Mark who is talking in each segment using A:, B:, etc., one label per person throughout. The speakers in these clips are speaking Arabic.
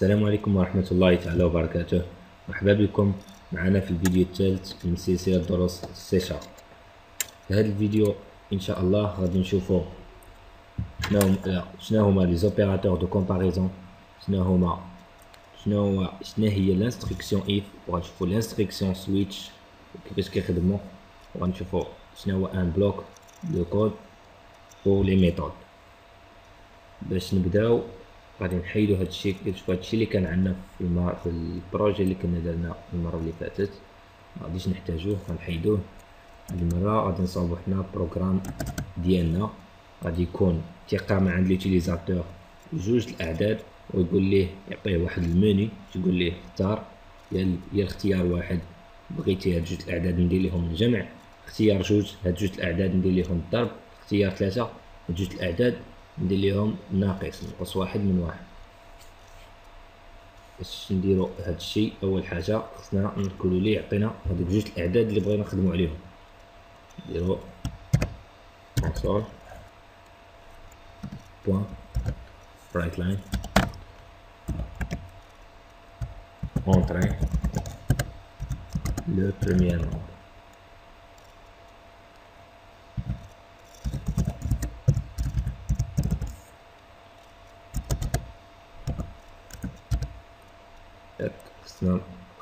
A: السلام عليكم ورحمة الله تعالى وبركاته. مرحبا بكم معنا في الفيديو الثالث من سلسلة دروس سي شارب. في هذا الفيديو إن شاء الله غادي نشوفوا شنو هما لي زوبيراتور دو كومباريزون، شنو هي لانستركسيون اف، وغنشوفوا لانستركسيون سويتش وكيفاش كيخدموا، وغنشوفوا شنو هو ان بلوك دو كود و لي ميثود. باش نبداو غادي نحيدو هادشي، كتشوفوا هادشي اللي كان عندنا في البروجي اللي كنا درنا المره اللي فاتت، مغاديش نحتاجوه، غنحيدوه. هاد المره غادي نصاوبو حنا البروغرام ديالنا، غادي يكون تيقع مع عند ليوتيليزاتور جوج الاعداد ويقول ليه، يعطيه واحد المنيو تقول ليه اختار يا اختيار واحد بغيتي هاد جوج الاعداد ندير لهم الجمع، اختيار جوج هاد جوج الاعداد ندير لهم الضرب، اختيار ثلاثة هاد جوج الاعداد ندير لهم ناقص، نقص واحد من واحد. باش نديرو هاد الشيء اول حاجه خصنا نقولوا ليه يعطينا هادوك جوج الاعداد اللي بغينا نخدموا عليهم. نديرو كونسول بوان رايت لاين entrer le premier nombre.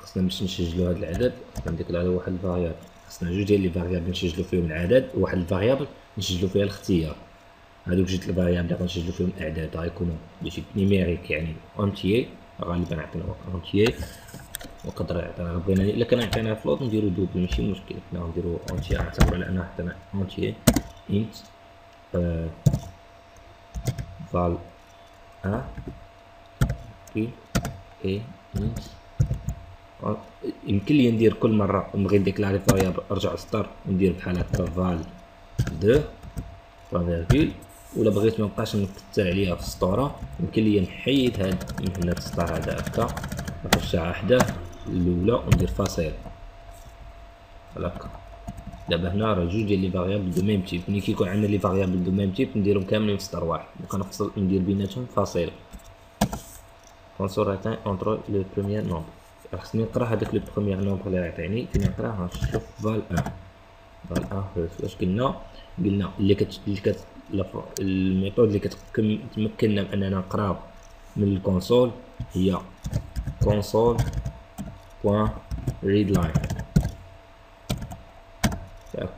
A: خصنا باش نسجلو هاد العدد خصنا ندير على واحد الفاريابل، خصنا جوج ديال لي فاريابل نسجلو فيهم العدد وواحد الفاريابل نسجلو فيها الاختيار. هادوك جوج الفاريابل اللي غنسجلو فيهم الاعداد غيكونوا بشكل نيميريك، يعني اونتيي، غالبا عطينا اونتيي، وقدر يعطينا بغينا الا كان يعطينا فلوت نديرو دوبل ماشي مشكل، حنا غنديرو اونتيي نعتبرو على انها عطينا اونتيي انت فال ان بي اي انت. يمكن لي ندير كل مره نبغي نديكلاري فاريابل ارجع للسطر وندير بحال هكا فال دو فيرغول، ولا بغيت مبقاش نكتر عليها في السطوره يمكن لي نحيد هاد من هنا السطر هذا هكا نرجع حداه الاولى وندير فاصيل هكا. دابا هنا راه جوج ديال لي فاريابل دو ميم تيب، ملي كيكون عندنا لي فاريابل دو ميم تيب نديرهم كاملين في سطر واحد وكنفصل ندير بيناتهم فاصيل. كونسول رايتين اونتر لو بروميير نومبر، خصني نقرا هذاك لو بروميير نومبر اللي عطيني، فين نقراه نشوف فال 1 فال 1 واش قلنا اللي الميثود اللي تمكننا من اننا نقراو من الكونسول هي كونسول بوان ريد لاين ياك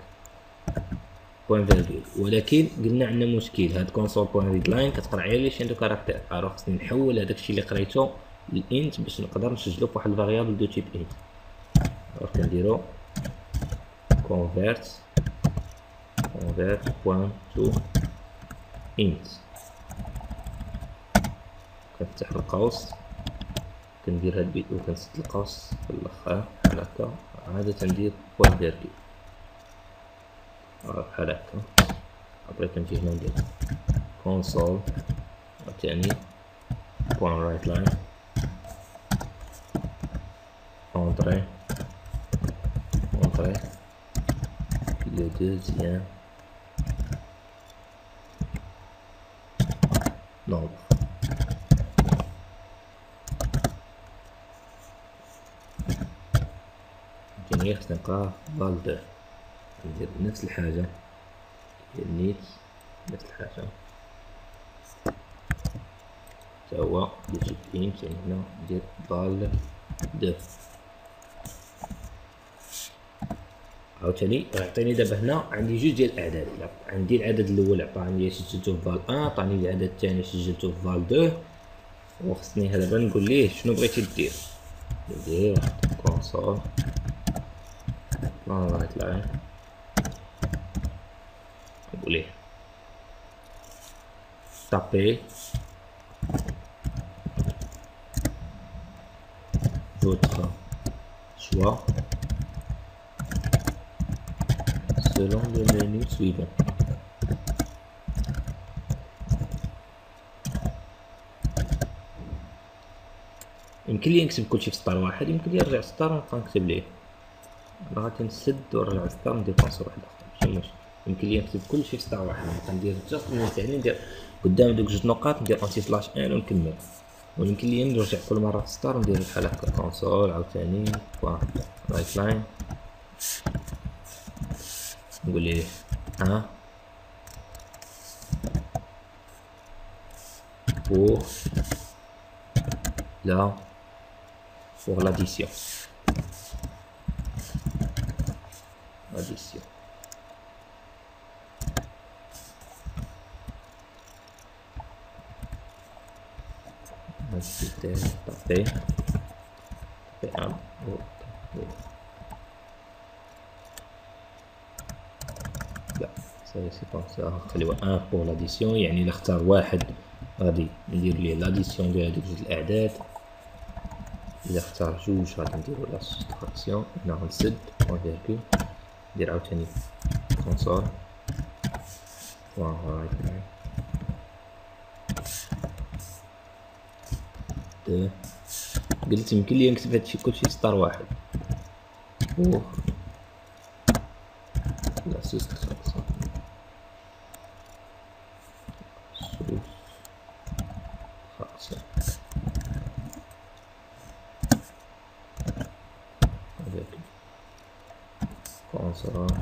A: بوان فيرغول، ولكن قلنا عندنا مشكل، هاد كونسول بوان ريد لاين كتقرا على لي شين دو كاركتير، الوغ خصني نحول هذاك الشيء اللي قريتو للانت باش نقدر نسجلو فواحد الفاريابل دو تيب انت. الوغ كنديرو convert بوان تو انت، كنفتح القوس كندير هاد البيت وكنسد القوس في الاخر بحال هكا، عادة تندير بوان فيرغول بحال هكا. ابري كنجي هنا ندير كونسول عاوتاني بوان رايت لاين اونطري le deuxième nombre. جميع خصنا نقراه فال 2، ندير نفس الحاجة ديال نيت، نفس الحاجة تا هو ديجيت انت، يعني هنا ندير فال 2. عاوتاني غيعطيني دابا هنا عندي جوج ديال الاعداد، عندي العدد الاول عطاني سجلتو فال 1، عطاني العدد الثاني سجلتو فال 2، وخصني دابا نقول ليه شنو بغيتي دير. ندير كونسول بلان رايت لاين نقول ليه تابي votre choix selon le menu suivant. يمكن لي نكتب كلشي في سطر واحد، يمكن لي نرجع للسطر ونبقى نكتب ليه، انا غادي نسد ونرجع للسطر ندير كونسول واحد اخر ماشي مشكل. يمكن لي نكتب كلشي في سطر واحد، نبقى ندير جاست من تحت ندير قدام دوك جوج نقاط ندير انتي سلاش ان ونكمل. ويمكن لي نرجع كل مرة في ستار ندير بحال هكا كونسول عاوتاني بوان رايت لاين نقول ليه pour l'addition. Addition. C'était tapé. لا سي كونسا نخليوها 1 pour l'addition، يعني إلا اختار واحد غادي ندير ليه لاديسيون ديال هادوك جوج الأعداد، إلا اختار جوج غادي نديرو لا سبستراكسيون. هنا غنسد بوان فيرغول ندير عاوتاني كونسول بوان رايت لاين دو. قلت يمكن ليا نكتب هادشي كلشي ستار واحد بوغ لا سبستراكسيون console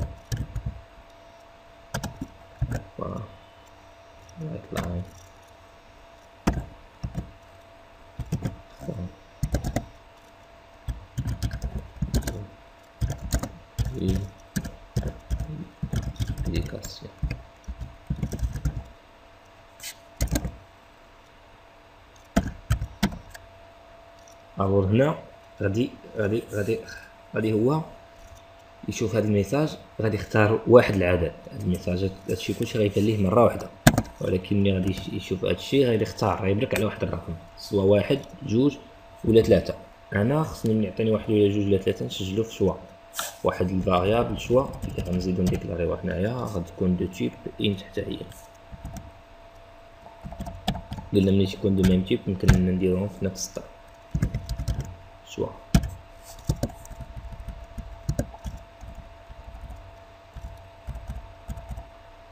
A: right line application. alors هنا غادي هو يشوف هذا الميساج، غادي يختار واحد العدد. هاد الميساجات هادشي كلشي غيبان ليه مره واحده، ولكن ملي غادي يشوف هادشي غادي يختار، غيبرك على واحد الرقم سواء واحد جوج ولا ثلاثه. انا خصني ملي يعطيني واحد ولا جوج ولا ثلاثه نسجلو في شوا واحد الفاريابل شوا اللي غنزيدو نديكلاريوها هنايا، غادي تكون دو تيب انت حتى هي. قلنا ملي تكون دو ميم تيب يمكن نديروهم في نفس السطر شوا.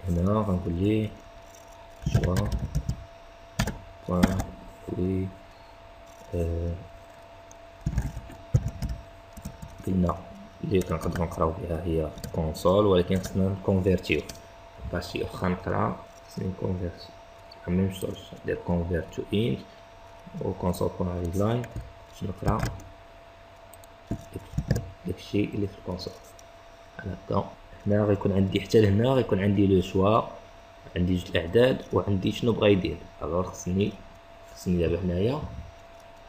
A: هنا غنقول ليه شوا بوان وي قلنا اللي كنقدرو نقراو بها هي كونسول، ولكن خصنا نكونفيرتيو باسي واخا نقرا خصني نكونفيرتي ميم شوز ندير كونفيرت تو انت و كونسول بوان ريد لاين باش نقرا داكشي اللي في الكونسول بحال هكا. هنا غيكون عندي حتى لهنا غيكون عندي لو شوا، عندي جوج الاعداد وعندي شنو بغا يدير. الوغ خصني دابا هنايا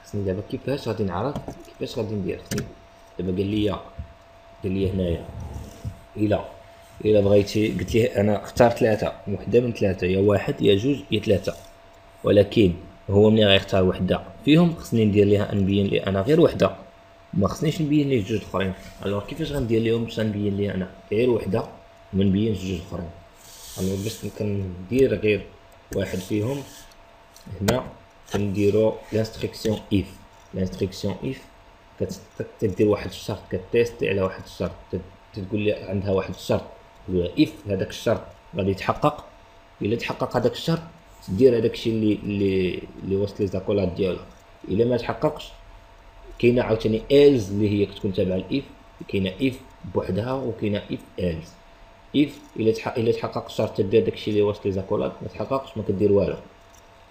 A: خصني دابا كيفاش غادي نعرف كيفاش غادي ندير. خصني دابا قال لي هنايا الا بغيتي قلت ليه انا اختار ثلاثه، وحده من ثلاثه يا واحد يا جوج يا ثلاثه، ولكن هو ملي غيختار وحده فيهم خصني ندير ليها نبين ليه انا غير وحده، ما خصنيش نبين ليه جوج اخرين. الوغ كيفاش غندير ليهم باش نبين ليه انا غير وحده وما نبينش جوج اخرين؟ الوغ باش كندير غير واحد فيهم هنا كنديرو لانستركسيون اف. لانستركسيون اف كتدير واحد الشرط، كتيستي على واحد الشرط، تقول لي عندها واحد الشرط اف هذاك الشرط غادي يتحقق. الا تحقق هذاك الشرط تدير هذاك الشيء اللي وسط لي زاكولات ديالها. الا ما تحققش كاينه عاوتاني ايلز اللي هي كتكون تابعه لاف، كاينه اف بوحدها وكاينه اف ايلز. اف الا تحقق الشرط تدير داكشي اللي وسط لي زاكولات، ما تحققش ما كدير والو.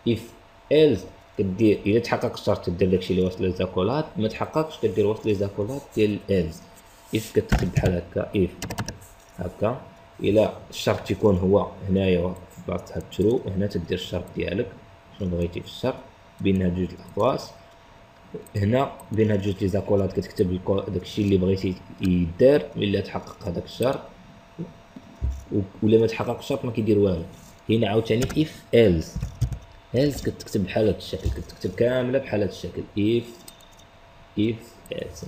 A: اف ايلز كدير الا تحقق الشرط تدير داكشي اللي وسط لي زاكولات، ما تحققش كدير وسط لي زاكولات ديال ايلز. اف كتكتب بحال هكا اف هكا، الا الشرط تيكون هو هنايا في بلاصه هاد ترو، هنا تدير الشرط ديالك شنو بغيتي في الشرط بين هاد جوج الاقواس. هنا بين هاد جوج لي زاكولات كتكتب داكشي اللي بغيتي يدار الا تحقق هذاك الشرط، ولا ما تحقق الشرط ما كيدير والو. هنا عاوتاني اف ايلز كتكتب بحال هاد الشكل، كتكتب كامله بحال هاد الشكل اف ايلز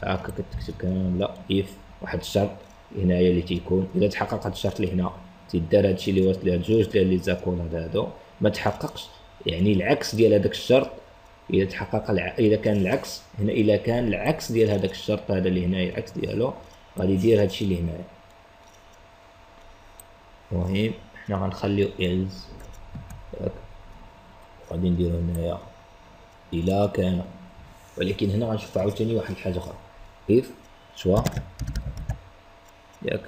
A: هكا كتكتب كامله اف واحد الشرط هنايا اللي تيكون الا تحقق هاد الشرط اللي هنا تيدار هادشي اللي وصل لهاد جوج ديال لي زاكولات هادو، ما تحققش يعني العكس ديال هذاك الشرط. اذا تحقق اذا كان العكس هنا، الا كان العكس ديال هذاك الشرط هذا اللي هنايا العكس ديالو غادي يدير هادشي اللي هنايا. المهم حنا غنخليو إلز غادي نديرو هنايا إلا كان، ولكن هنا غنشوف عاوتاني واحد الحاجة أخرى، إف شوا ياك،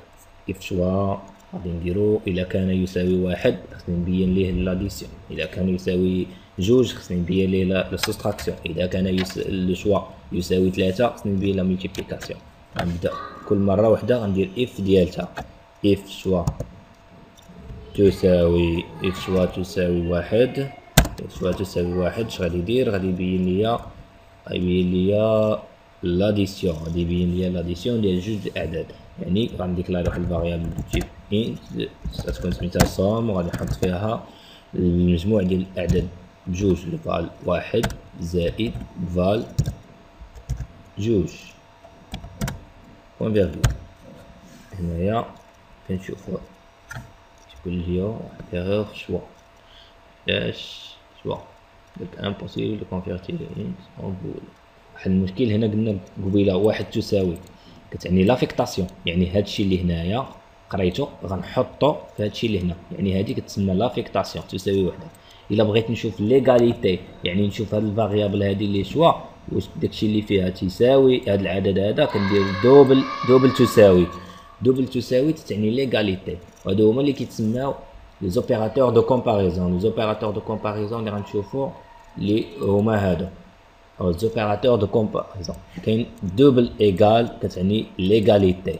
A: إف شوا غادي نديرو إلا كان يساوي واحد خصني نبين ليه لاديسيون، إلا كان يساوي جوج خصني نبين ليه لا سوستراكسيون، إذا كان لو شوا يساوي ثلاثة خصني نبين لا ملتيبليكاسيون. غنبدا كل مرة وحدة غندير إف ديالتها، إف شوا تساوي إف شوا تساوي واحد، إف شوا تساوي واحد اش غادي يدير؟ غادي يبين ليا لاديسيون، غادي يبين ليا لاديسيون ديال جوج الأعداد، يعني غنديكلاري واحد الفاريابل تيب انت تكون سميتها صوم، وغادي نحط فيها المجموع ديال الأعداد بجوج، فال واحد زائد فال جوج بوان فيرغول. هنايا كنشوفو تقول لي واحد ايغور في شوا، علاش شوا درت امبوسيبل كونفيرتي انت اون بول. واحد المشكل هنا قلنا قبيله واحد تساوي كتعني لافيكتاسيون، يعني هادشي اللي هنايا قريتو غنحطو في هادشي اللي هنا، يعني هادي كتسمى لافيكتاسيون تساوي وحده. الا بغيت نشوف ليغاليتي يعني نشوف هاد الفاريابل هادي اللي شوا واش داكشي اللي فيها تساوي هاد العدد هذا، كندير دوبل تساوي. دوبل تساوي تعني ليغاليتي، وهادو هما اللي كيتسماو لي زوبيراتور دو كومباريزون. لي زوبيراتور دو كومباريزون اللي غنشوفو اللي هما هادو او زوبيراتور دو كومباريزون. كاين دوبل ايغال كتعني ليغاليتي،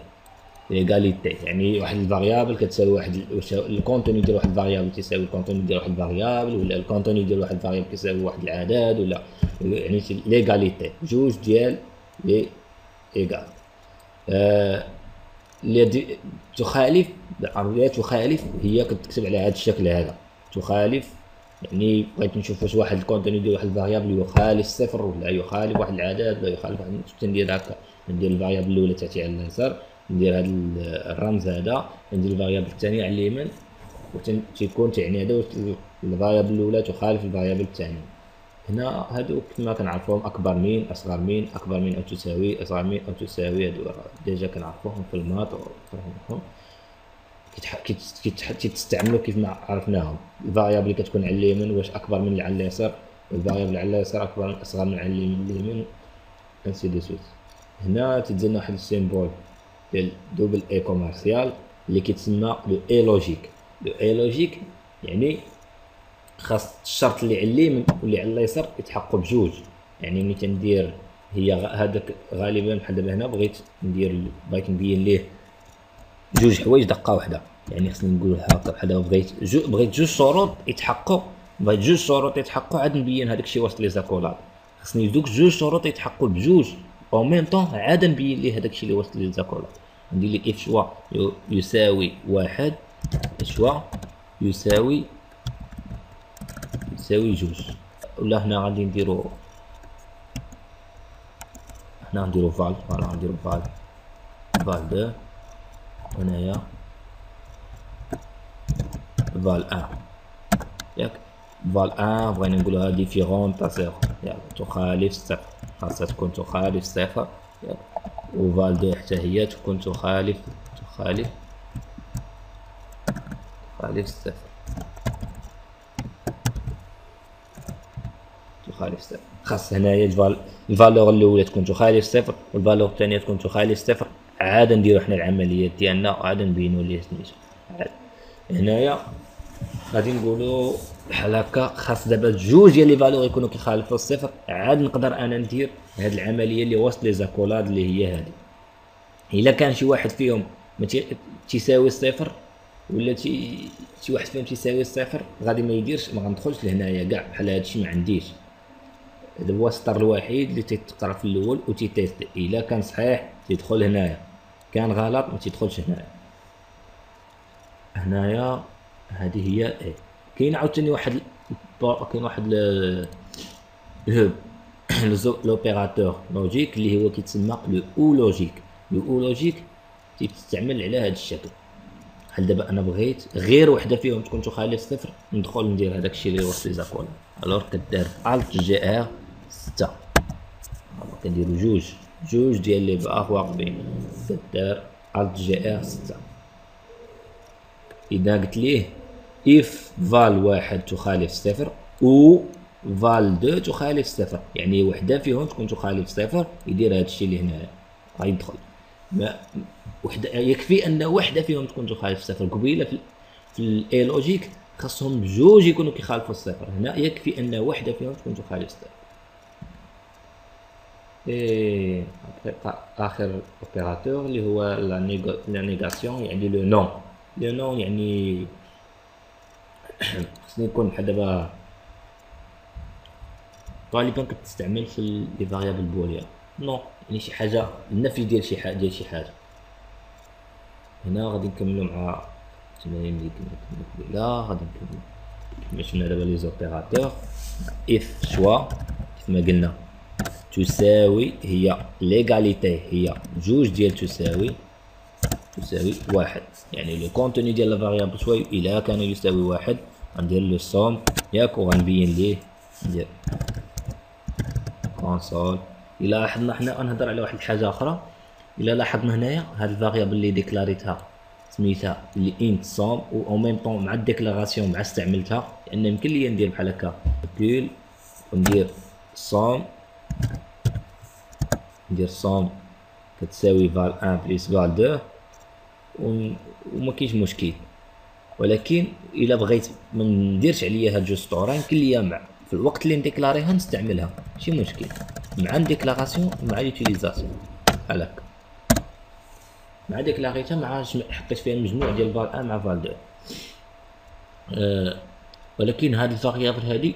A: ليغاليتي يعني واحد الفاريابل كتساوي واحد الكونتوني ديال واحد الفاريابل تساوي الكونتوني ديال واحد الفاريابل، ولا الكونتوني ديال واحد الفاريابل كيساوي واحد العدد، ولا يعني ليغاليتي جوج ديال لي ايغال. اللي تخالف بالعربية، تخالف هي كتكتب على هذا الشكل هذا، تخالف يعني بغيت نشوف واش واحد الكونتوني ديال واحد الفاريابل يخالف صفر ولا يخالف واحد العدد ولا يخالف واحد، ندير هكا، ندير الفاريابل الاولى تاتي على اليسار، ندير هذا الرمز هذا، ندير الفاريابل الثانيه على اليمين، وتيكون تعني هذا الفاريابل الاولى تخالف الفاريابل الثانيه. هنا هادو كما كنعرفوهم اكبر من، اصغر من، اكبر من او تساوي، اصغر من او تساوي، هادو ديجا كنعرفوهم في المات وفهمهم كيتستعملوا كيف ما عرفناهم. الفاريابل اللي كتكون على اليمين واش اكبر من اللي على اليسار، والفاريابل اللي على اليسار اكبر اصغر من على اليمين انسي دو سويت. هنا تيتزلنا واحد السيمبول ديال دوبل اي كوميرسيال اللي كيتسمى لو اي لوجيك. لو اي لوجيك يعني خاص الشرط اللي على اليمين واللي على اليسار يتحققوا بجوج، يعني ملي تندير هي هذاك غالبا بحال دابا هنا بغيت بغيت نبين ليه جوج حوايج دقه واحده، يعني خصني نقول هكا بحال دابا بغيت جوج شروط يتحققوا، بغيت جوج شروط يتحققوا عاد نبين هذاك الشيء وسط لي زاكولاد، خصني دوك جوج شروط يتحققوا بجوج او ميم طون عاد نبين ليه هذاك الشيء اللي وسط لي زاكولاد. ندير لي اف شوا يساوي واحد، شوا يساوي جوج، ولا هنا غادي نديرو فال، فوالا غنديرو فال دو، هنايا فال ان ياك، فال ان بغينا نقولوها ديفيرون تاع صفر، ياك تخالف صفر، خاصها تكون تخالف صفر ياك، وفال دو حتى هي تكون تخالف صفر، تخالف صفر. خاص هنايا الفالور الاولى تكون تخالف صفر، والفالور الثانيه تكون تخالف صفر، عاد نديرو حنا العمليات ديالنا وعاد نبينو ليه سميتو. هنايا غادي نقولو بحال هكا، خاص دابا جوج ديال لي فالور يكونوا كيخالفوا الصفر، عاد نقدر انا ندير هاد العمليه اللي وسط لي زاكولاد اللي هي هادي. الا كان شي واحد فيهم تيساوي الصفر، ولا شي واحد فيهم تيساوي الصفر، غادي ما يديرش، ما غندخلش لهنايا كاع بحال هادشي، ما عنديش. هذا هو السطر الوحيد اللي تيتقرا في الاول وتيتيستي، الا كان صحيح تيدخل هنايا، كان غلط ما تيدخلش هنايا. هذه هي اي. كاين عاوتاني واحد لوبيراتور لوجيك اللي هو كيتسمى لو او لوجيك. لو او لوجيك تيستعمل على هذا الشكل، بحال دابا انا بغيت غير وحده فيهم تكون تخالف صفر، ندخل ندير هذاك الشيء اللي وسط لي زاكولا، الوغ كدار الت جي ار 6، كنديرو جوج ديال لي باغ واقفين، كدار الت جي ار 6. اذا قلت ليه اف فال واحد تخالف صفر، و فال 2 تخالف صفر، يعني وحده فيهم تكون تخالف صفر يدير هذا الشيء اللي هنا غيدخل. ما وحده يكفي ان وحده فيهم تكون تخالف صفر. قبيله في الاي لوجيك خاصهم بجوج يكونوا كيخالفوا الصفر، هنا يكفي ان وحده فيهم تكون تخالف الصفر. اي اخر اوبيراتور اللي هو لا نيغاسيون، يعني لو نون. لو نون يعني خصني نكون بحال دابا غالبا كتستعمل في لي فاريابل بوليان. نو يعني شي حاجه النفي ديال شي حاجه. هنا غادي نكملو مع التمارين اللي كنا قبيله. غادي نكملو كما شفنا دابا لي زوبيراتور. اف شوا كيفما قلنا تساوي هي ليغاليتي، هي جوج ديال تساوي واحد، يعني لو كونتوني ديال لا فاريابل شوا الا كان يساوي واحد غندير لو سوم ياك وغنبين ليه ندير كونسول. الا لاحظنا حنا غنهضر على واحد الحاجه اخرى. الا لاحظنا هنايا هاد الفاريابل اللي ديكلاريتها سميتها لي انت سوم و او ميم طون مع الديكلاراسيون مع استعملتها، لان يمكن ليا ندير بحال هكا كول وندير سوم، ندير سوم كتساوي فال 1 بلس فال 2 وما كاينش مشكل. ولكن الا بغيت ما نديرش عليا هاد جوج سطور يمكن ليا مع في الوقت اللي نديكلاريها نستعملها ماشي مشكل، مع الديكلاراسيون مع ليوتيليزاسيون بحال هكا. مع ديكلاريتها مع حطيت فيها المجموع ديال فال 1 مع فال 2. ولكن هاد الفاريابل هادي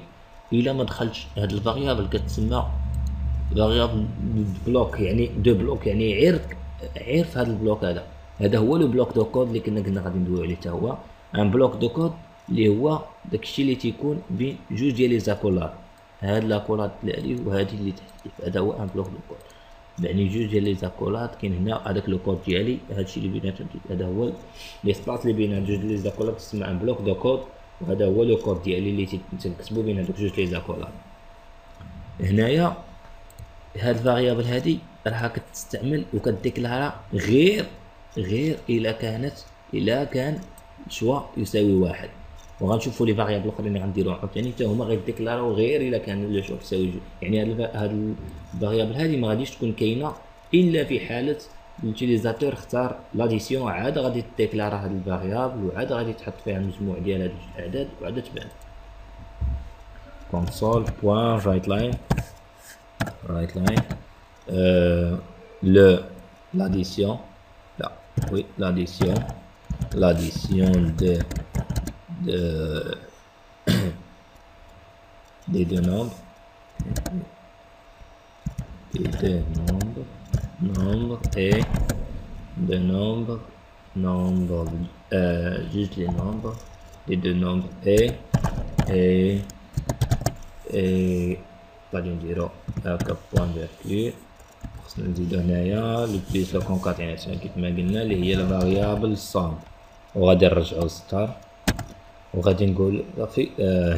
A: الا ما دخلتش هاد الفاريابل كتسمى فاريابل بلوك، يعني دو بلوك، يعني عير في هاد البلوك هذا هو لو بلوك دو كود اللي كنا غادي ندويو عليه. حتى هو ان بلوك دو كود اللي هو داكشي اللي تيكون بين جوج ديال لي زاكولار، هاد لاكولاد اللي وهادي اللي تحت، هذا هو ان بلوك دو كود، يعني جوج ديال لي زاكولاد. كاين هنا هذاك لو كود ديالي، هادشي اللي بيناتهم هذا هو ليسباس اللي بين جوج لي زاكولاد تسمى ان بلوك دو كود، وهذا هو لو كود ديالي اللي تنكتبو بين هادوك جوج لي زاكولاد. هنايا هاد الفاريابل هادي راها كتستعمل وكديكلارا غير الا كان شوا يساوي واحد. وغنشوفوا لي فاريابل الاخرين اللي غنديروهم عاوتاني حتى هما غيديكلاراو غير الا كان لو شوا يساوي جوج. يعني هاد الفاريابل هادي ما غاديش تكون كاينه الا في حاله اليوتيليزاتور اختار لاديسيون، عاد غادي تديكلارا هاد الفاريابل وعاد غادي تحط فيها المجموع ديال هاد الاعداد وعاد تبان. console point right line l'addition de des deux nombres et de nombres juste les nombres des deux nombres et غادي نديرو هكا بوان فيركول. خصنا نزيدو هنايا لو بليس لو كونكاتيناسيون كيفما قلنا اللي هي لا فاريابل صام، وغادي نرجعو للسطر وغادي نقول صافي.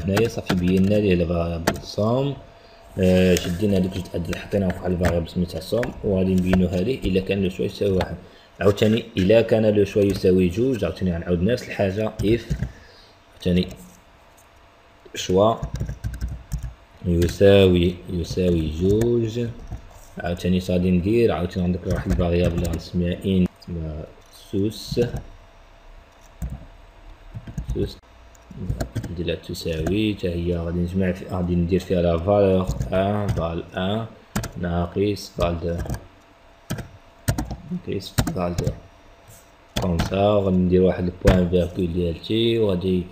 A: هنايا صافي بينا ليه لا فاريابل صام. شدينا هادوك جوج اعداد حطيناهم في واحد الفاريابل سميتها صوم، وغادي نبينو هذه الا كان لو شوا يساوي واحد. عاوتاني الا كان لو شوا يساوي جوج عاوتاني غنعاود نفس الحاجه اف عاوتاني شوا يساوي جوج. عاوتاني غادي ندير عاوتاني عندك واحد الفاريابل اللي غنسميها ان تسمى سوس ندير لها تساوي حتى هي غادي نجمع غادي ندير فيها لا فالور ان فال ان ناقص فال دو كوم سا. غادي ندير واحد البوان فيركول ديال تي وغادي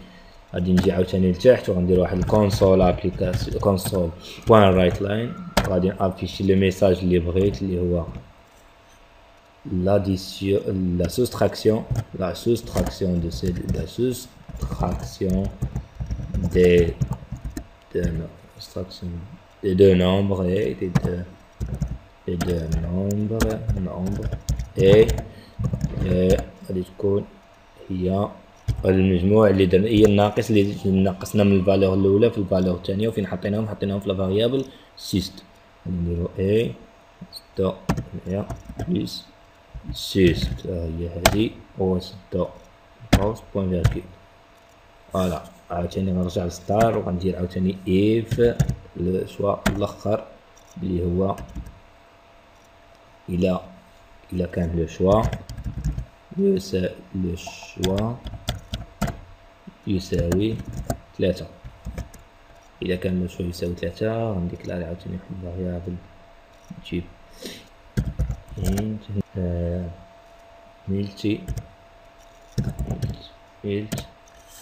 A: نجي عاوتاني لتحت وغندير واحد الكونسول ابليكاسيون كونسول بوان رايت لاين. غادي نافيشي لو ميساج اللي بغيت اللي هو l'addition, la soustraction des deux nombres et des nombres et غادي تكون هي المجموع اللي درنا هي الناقص اللي نقصنا من الفالور الاولى في الفالور الثانيه وفين حطيناهم في لا فاريابل سيست. غادي نديرو اي 6 هي بلس 6 هي هذه و 6 بوان فيركول. فوالا. عاوتاني غنرجع للستار وغندير عاوتاني اف لو شوا الاخر اللي هو الى كان لو شوا يساوي 3. إذا كان لو شوا يساوي 3 غنديكلاري عاوتاني واحد الفاريابل نجيب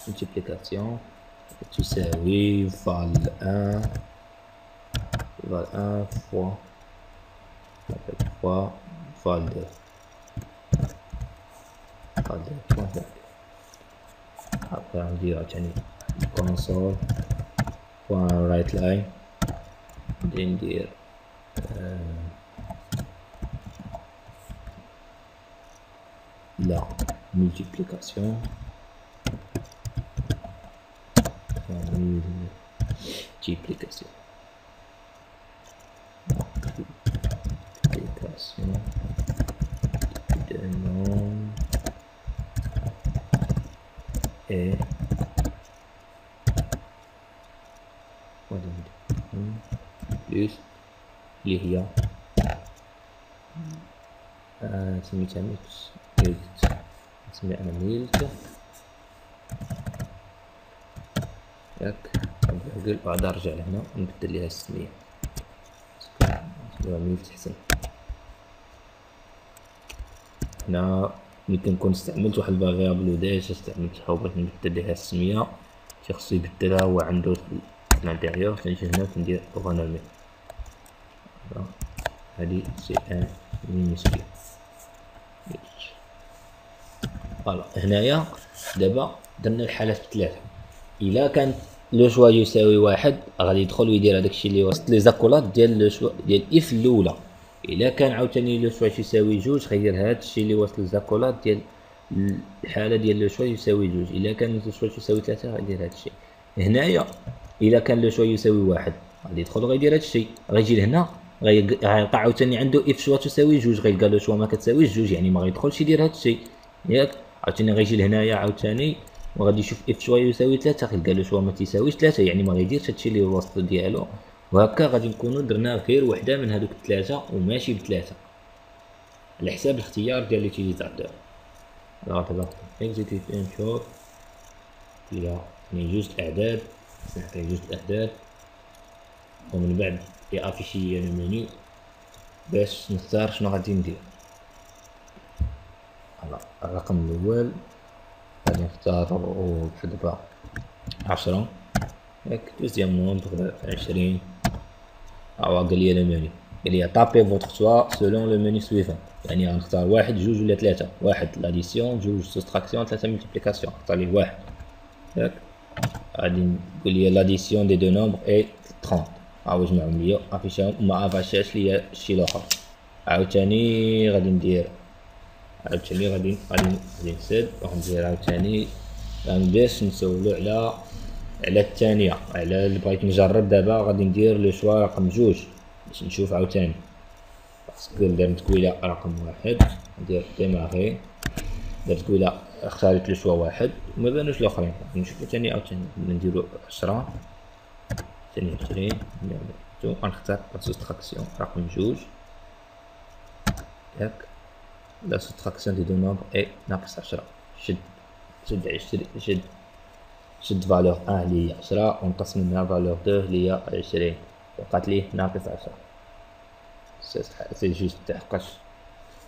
A: multiplication تساوي val 1 fois val 2 après ندير عاوتاني console point right line ندير la multiplication de nombre et plus اللي هي سميتها ميلت نسمي انا ميلت ياك نقول بعد نرجع لهنا ونبدل ليها السمية ميلت حسن. هنا ملي كنكون استعملت واحد الفاريابل وديجا استعملتها وبغيت نبدل ليها السمية خصو يبدلها هو عنده في الانتيريور. تنجي هنا كندير غونومي هادي سي ان مينيسكيل فوالا. هنايا دابا درنا الحالات بثلاثة. إلا كانت لو شوا يساوي 1 غادي يدخل ويدير هداك الشيء اللي وسط لي زاكولات ديال لو شوا ديال اف الاولى. إلا كان عاوتاني لو شوا يساوي 2 غيدير هاد الشيء اللي وسط الزاكولات ديال الحالة ديال لو شوا يساوي 2. إلا كان لو شوا يساوي 3 غيدير هاد الشيء. هنايا إلا كان لو شوا يساوي 1 غادي يدخل وغيدير هاد الشيء. غيجي لهنا غيلقى عاوتاني عنده اف شوا تساوي 2 غيلقى لو شوا ما كتساويش 2 يعني ما غيدخلش يدير هاد الشيء ياك. عاوتاني غيجي لهنايا عاوتاني وغادي يشوف اف شوا يساوي 3 غيلقى لو شوا ما تيساويش 3 يعني ما غيديرش هادشي اللي الوسط ديالو. وهكا غادي نكونوا درنا غير وحده من هذوك الثلاثه وماشي بثلاثه على حساب الاختيار ديال ليوتيليزاتور. دابا اكزيكيوت نشوف فيها يعني جوج الاعداد نعطي جوج الاعداد ومن بعد يافيشي المنيو باش نختار شنو غادي ندير. الرقم الاول غادي نختارو دابا 10 ياك. دوزيام نومبر 20 قال لي المنيو قال لي طابي فوتر شوا سولون لو منيو سويفون يعني غنختار واحد جوج ولا ثلاثة. واحد لاديسيون جوج سوستراكسيون ثلاثة ملتيبليكاسيون نختار ليه واحد ياك. غادي نقول لي لاديسيون دي دو نومبر اي 30 هاو جمعهم ليا افيشاهم ما افاشاش ليا الشي الاخر. عاوتاني غادي ندير عاوتاني غادي نسد وغندير عاوتاني باش نسولو على الثانية على اللي بغيت نجرب. دابا غادي ندير لو شوا رقم جوج باش نشوف عاوتاني باسكو درت كويلا رقم واحد ندير ديماغي درت كويلا اختاريت لو شوا واحد وما بانوش الاخرين. نشوفو ثاني عاوتاني نديرو 10 ثاني 20 غنختار لا سوستراكسيون رقم جوج ياك. لا سوستراكسيون دي دو نومبر اي ناقص 10 شد 20 شد فالور 1 اللي هي 10 ونقص منها فالور 2 اللي هي 20 بقات ليه ناقص 10. سي جوست تحقاش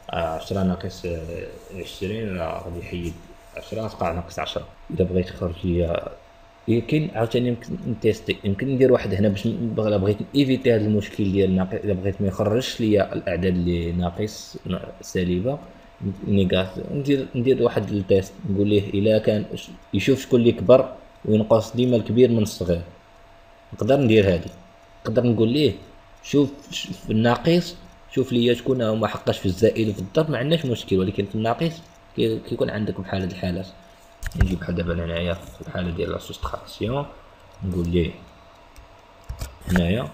A: 10 ناقص 20 راه غادي يحيد 10 تبقى ناقص 10. الا بغيت يخرج ليا يمكن عاوتاني يمكن نتيستي يمكن ندير واحد هنا باش بغيت نيفيتي هذا المشكل ديال ناقص. الا بغيت ما يخرجش ليا الاعداد اللي ناقص سالبه نيجاتيف ندير واحد التيست نقول ليه الا كان يشوف شكون اللي كبر وينقص ديما الكبير من الصغير. نقدر ندير هادي نقدر نقول ليه شوف في الناقص شوف ليا شكون ما حقاش في الزائد وفي الضرب ما عندناش مشكل. ولكن في الناقص كيكون عندك بحال هاد الحالات نجي بحال دابا هنايا في الحاله ديال لا سوستراكسيون نقول ليه هنايا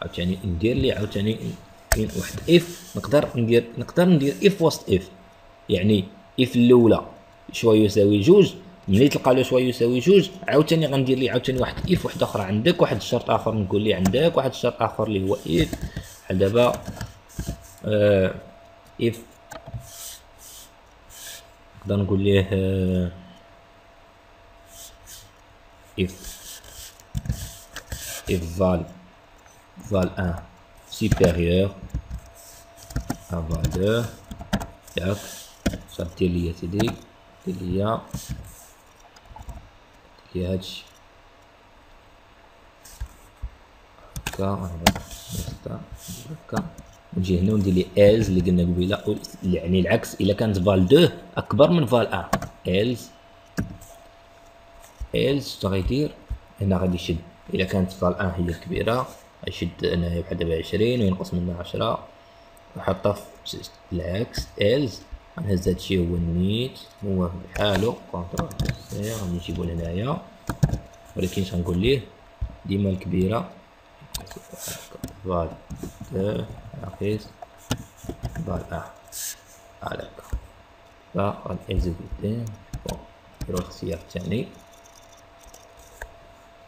A: عاوتاني ندير ليه عاوتاني واحد اف نقدر ندير اف وسط اف يعني اف الاولى شوا يساوي جوج ملي تلقى لو شوا يساوي جوج عاوتاني غندير ليه عاوتاني واحد اف وحده اخرى عندك، واحد الشرط اخر نقول ليه عندك واحد الشرط اخر اللي هو اف. بحال دابا اف نقدر نقول ليه if val 1 supérieur à val 2 ياك صافي دير ليا سيدي دير ليا هادشي هكا هكا نجي هنا وندير لي إلز اللي قلنا قبيله، يعني العكس الا كانت فال 2 اكبر من فال 1 إلز غيدير هنا غادي يشد الا كانت فال 1 هي الكبيره غيشد هنايا بحال دابا 20 وينقص منها 10 وحطها في العكس إلز. غنهز هادشي هو النيت هو بحالو كونترول سي غادي نجيبو لهنايا، ولكن غنقول ليه ديما الكبيره فال 2 ناقص فال 1 هكا غنكزيكوتي. بون نديرو الاختيار الثاني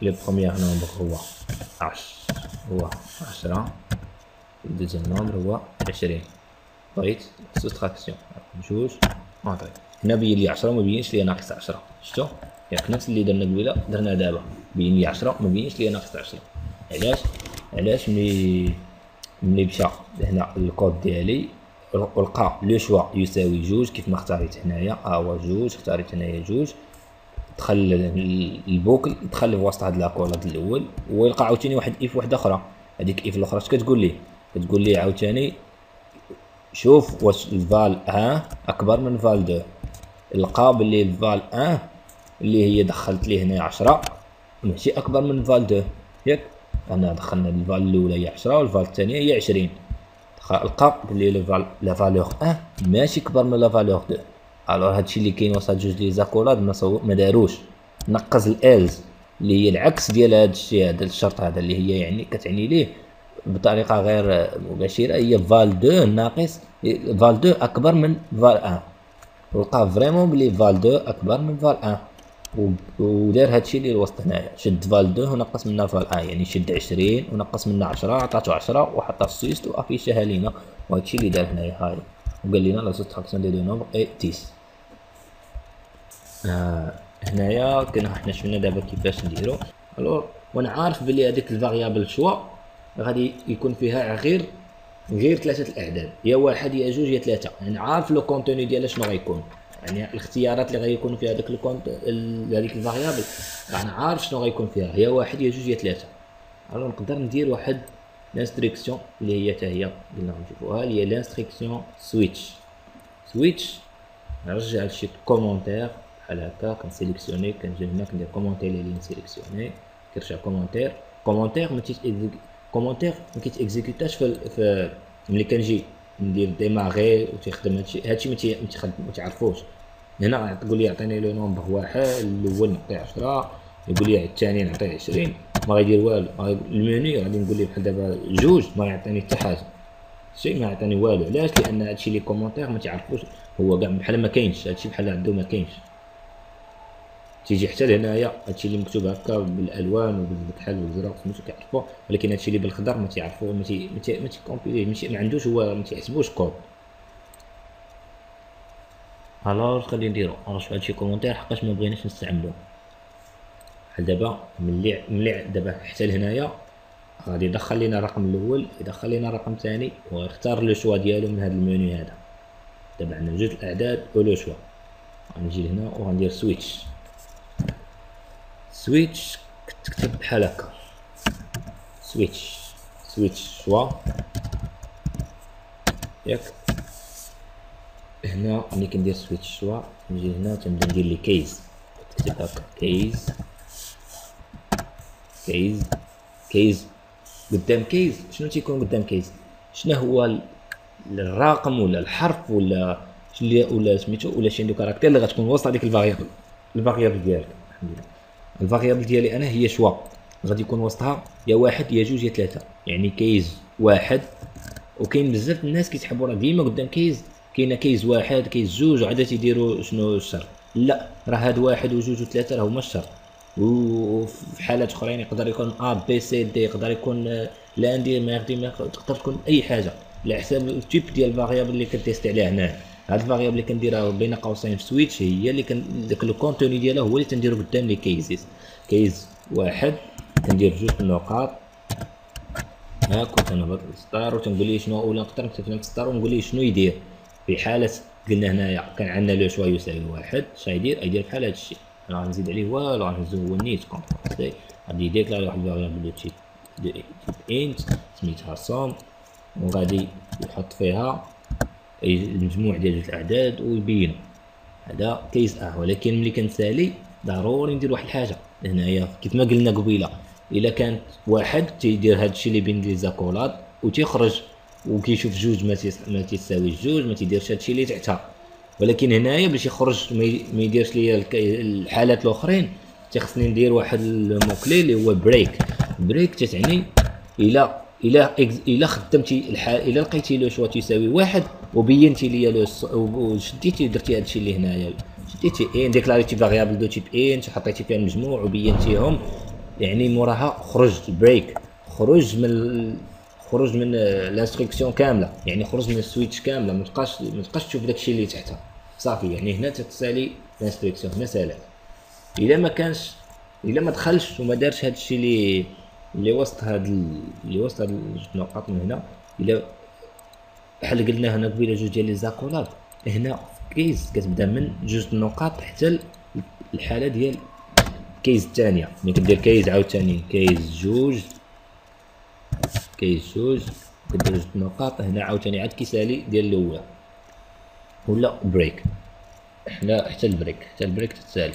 A: لو بروميير نومبر هو 10 الدوزيام نومبر هو 20. بغيت سوستراكسيون جوج اونطري هنا بين لي 10 ما بينش لي ناقص 10 شفتو ياك نفس اللي درنا قبيله درنا دابا بين لي 10 ما بينش لي ناقص 10. علاش ملي مشى هنا الكود ديالي ولقى لو شوا يساوي جوج كيف ما اختاريت هنايا هو جوج اختاريت هنايا جوج دخل البوكل دخل في وسط هاد لاكولاد الاول ويلقى عاوتاني واحد اف وحده اخرى. هذيك اف الاخرى اش كتقول ليه عاوتاني شوف واش الفال 1 اكبر من فال 2. لقى بلي الفال 1 اللي هي دخلت ليه هنا 10 ماشي اكبر من فال 2 ياك. انا دخلنا الفال الاولى هي 10 والفال الثانيه هي 20. لقى بلي لا فالور 1 ماشي كبر من لا فالور 2. الوغ هادشي اللي كاين وسط جوج لي زاكولاد ما داروش نقص الالز اللي هي العكس ديال هاد الشيء هذا الشرط هذا اللي هي يعني كتعني ليه بطريقه غير مباشره هي فال 2 ناقص فال 2 اكبر من فال 1. ولقى فريمون بلي فال 2 اكبر من فال 1 ودار هادشي اللي الوسط هنايا شد فال 2 ونقص منها فال 1 يعني شد 20 ونقص منها 10 عطاتو 10 وحطها في السويست وافيشاها لينا وهادشي اللي دار هنايا هاي وقال لنا لا سوستراكسيون دي دو نومبر اي 10. هنايا كنا حنا شفنا دابا كيفاش نديرو. الوغ وانا عارف بلي هذيك الفاريابل شوا غادي يكون فيها غير 3 الاعداد يا واحد يا جوج يا 3. يعني عارف لو كونتوني ديالها شنو غيكون، يعني الاختيارات اللي غيكونوا في هذاك الكونت هذيك الفاريابل انا عارف شنو غيكون فيها يا واحد يا جوج يا 3. الوغ نقدر ندير واحد لانستركسيون اللي هي حتى هي قلنا نشوفوها اللي هي لانستركسيون سويتش. نرجع لشي كومونتير بحال هكا كنسيليكسيوني كنجي هنا كندير كومونتير اللي نسيليكسيوني كنرجع كومونتير ما كيتيكزيكوتاش في ملي كنجي ندير ديماغي وتيخدم هادشي ما تعرفوش. هنا تقول لي عطيني لو نومبر واحد الاول نعطيه 10 يقول لي الثاني نعطيه 20 ما غيدير والو. المنيو غادي نقول ليه بحال دابا جوج ما يعطيني حتى حاجه شيء ما يعطيني والو. علاش؟ لان هادشي اللي كومونتير ما تعرفوش هو كاع بحال ما كاينش هادشي بحال عنده ما كاينش. تيجي حتى لهنايا هادشي اللي مكتوب هكا بالالوان وبالكحل والزرق سميتو كيعرفوه، ولكن هادشي اللي بالخضر ما تيعرفوه ما تيكومبيلي ما عندوش هو ما تيحسبوش كود. الوغ خلي نديرو نرجعو هادشي كومونتير حقاش ما بغيناش نستعملوه. بحال دابا ملي دابا حتى لهنايا غادي يدخل لينا الرقم الاول يدخل لينا الرقم الثاني ويختار لو شوا ديالو من هذا المنيو هذا. دابا عندنا جوج الاعداد ولو شوا غنجي لهنا وغندير سويتش كتكتب بحال هكا سويتش شوا ياك. هنا ملي كندير سويتش شوا نجي هنا تنبدا ندير لي كيز تكتب هكا كيز قدام كيز. شنو تيكون قدام كيز؟ شنو هو الرقم ولا الحرف ولا سميتو ولا شي كاركتير اللي غتكون وسط هذيك الفاريابل ديالك. الحمد لله الفاريابل ديالي انا هي شوا غادي يكون وسطها يا واحد يا جوج يا 3 يعني كيز واحد. وكاين بزاف الناس كيتحبوا راه ديما قدام كيز كاينه كيز واحد كيز جوج وعاد تيديروا شنو الشرط لا راه هاد واحد وجوج وثلاثة راه هما الشرط، وفي حالات اخرين يقدر يكون ا بي سي دي، يقدر يكون لاندي ميردي، تقدر تكون اي حاجه على حساب التيب ديال الفاريابل اللي كتيستي عليه هنا. هاد الفاريابل اللي كنديرها بين قوسين في سويتش هي اللي داك الكونتوني ديالها هو اللي تنديرو قدام لي كيزيز. كيز واحد كندير جوج النقاط، ها كنت نهبط للسطر وتنقول ليه شنو، ولا نقدر نكتب في السطر ونقول ليه شنو يدير في حالة قلنا هنايا كان عندنا لو شوا يساوي واحد، اش غيدير؟ يدير بحال هادشي، انا غنزيد عليه والو، غنهزو هو نيت كونترول غادي يديكلاري واحد الفاريابل دو تيب انت سميتها صوم، وغادي يحط فيها المجموع ديال جوج الاعداد ويبينو. هذا كيس ولكن ملي كنسالي ضروري ندير واحد الحاجه هنايا كيف ما قلنا قبيله، الا كانت واحد تيدير هادشي اللي بين لي زاكولاد وتيخرج وكيشوف جوج ما تيساويش جوج، ما تيديرش هادشي اللي تحتها. ولكن هنايا باش يخرج ما يديرش ليا الحالات الاخرين تيخصني ندير واحد الموكلي اللي هو بريك. بريك تتعني الا خدمتي الا لقيتي لو شوا تيساوي واحد وبينتي ليا لو وشديتي درتي هادشي اللي هنايا، شديتي ان ديكلاريتي فاريابل دو تيب ان حطيتي فيها المجموع وبينتيهم، يعني موراها خرجت بريك، خرج من الانستركسيون كامله، يعني خرج من السويتش كامله، ما تبقاش تشوف داكشي اللي تحتها صافي. يعني هنا تتسالي الانستركسيون هنا سالات. الا ما كانش، الا ما دخلش وما دارش هادشي اللي وسط اللي وسط هاد النقاط من هنا، الا بحال قلنا هنا قبيله جوج ديال لي زاكولاد، هنا في كيز كتبدا من جوج النقاط حتى الحاله ديال كيز الثانيه. ملي كدير كيز عاوتاني كيز جوج كدير جوج النقاط هنا عاوتاني عاد كيسالي ديال الاولى ولا بريك. حنا حتى البريك تتسالي.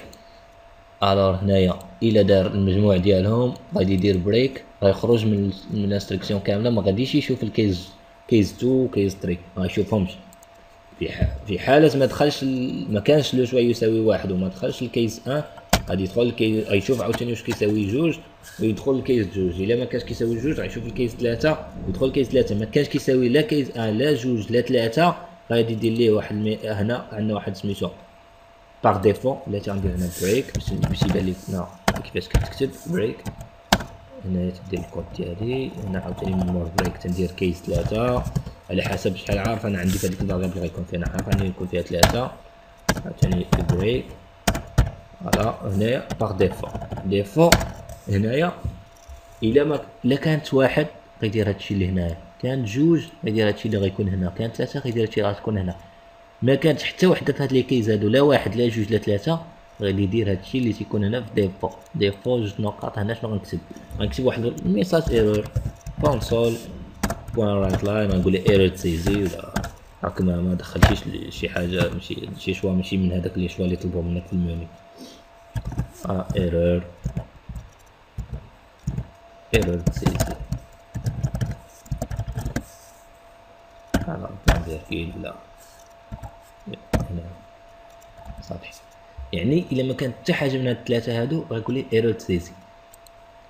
A: الوغ هنايا الا دار المجموع ديالهم غادي يدير بريك، غيخرج من الانستركسيون كامله، ما غاديش يشوف كيز 2 وكيز 3 ما يشوفهمش. في حاله ما دخلش ما كانش لو شوي يساوي واحد وما دخلش الكيز 1 غادي يدخل الكيز، يشوف عاوتاني واش كيساوي جوج ويدخل الكيز جوج. الا ما كانش كيساوي جوج غيشوف الكيز 3 ويدخل الكيز 3. ما كانش كيساوي لا كيز 1 لا جوج لا 3 غادي يدير ليه واحد هنا عندنا واحد سميتو باغ ديفو. الا تندير هنا بريك باش يبان لك هنا كيفاش كتكتب بريك. هنا تدير الكود ديالي، هنا عاوتاني من مور بريك تندير كيس 3 على حسب شحال عارف انا عندي في هذيك الفاريابل اللي غيكون فيها، انا عارف اني يكون فيها 3. عاوتاني بريك فوالا. هنايا باغ ديفو هنايا الا كانت واحد غيدير هادشي اللي هنايا، كانت جوج غيدير هادشي اللي غيكون هنا، كانت 3 غيدير هادشي اللي غتكون هنا. ما كانت حتى وحده في هاد لي كيز هادو لا واحد لا جوج لا 3 غادي يدير هادشي اللي تيكون هنا في ديفو جوج نقاط. هنا شنو غنكتب واحد الميساج ايرور كونسول بوان رايت لاين، غنقول له ايرور تسيزي ولا راك ما دخلتيش شي حاجه ماشي شي شوا ماشي من هذاك لي شوا اللي طلبوا منك في المنيو. ايرور تسيزي انا ندير فيه لا هنا صافي. يعني الا ما كانت حتى حاجه من هاد الثلاثه هادو غنقول ليه ايرور تسيزي.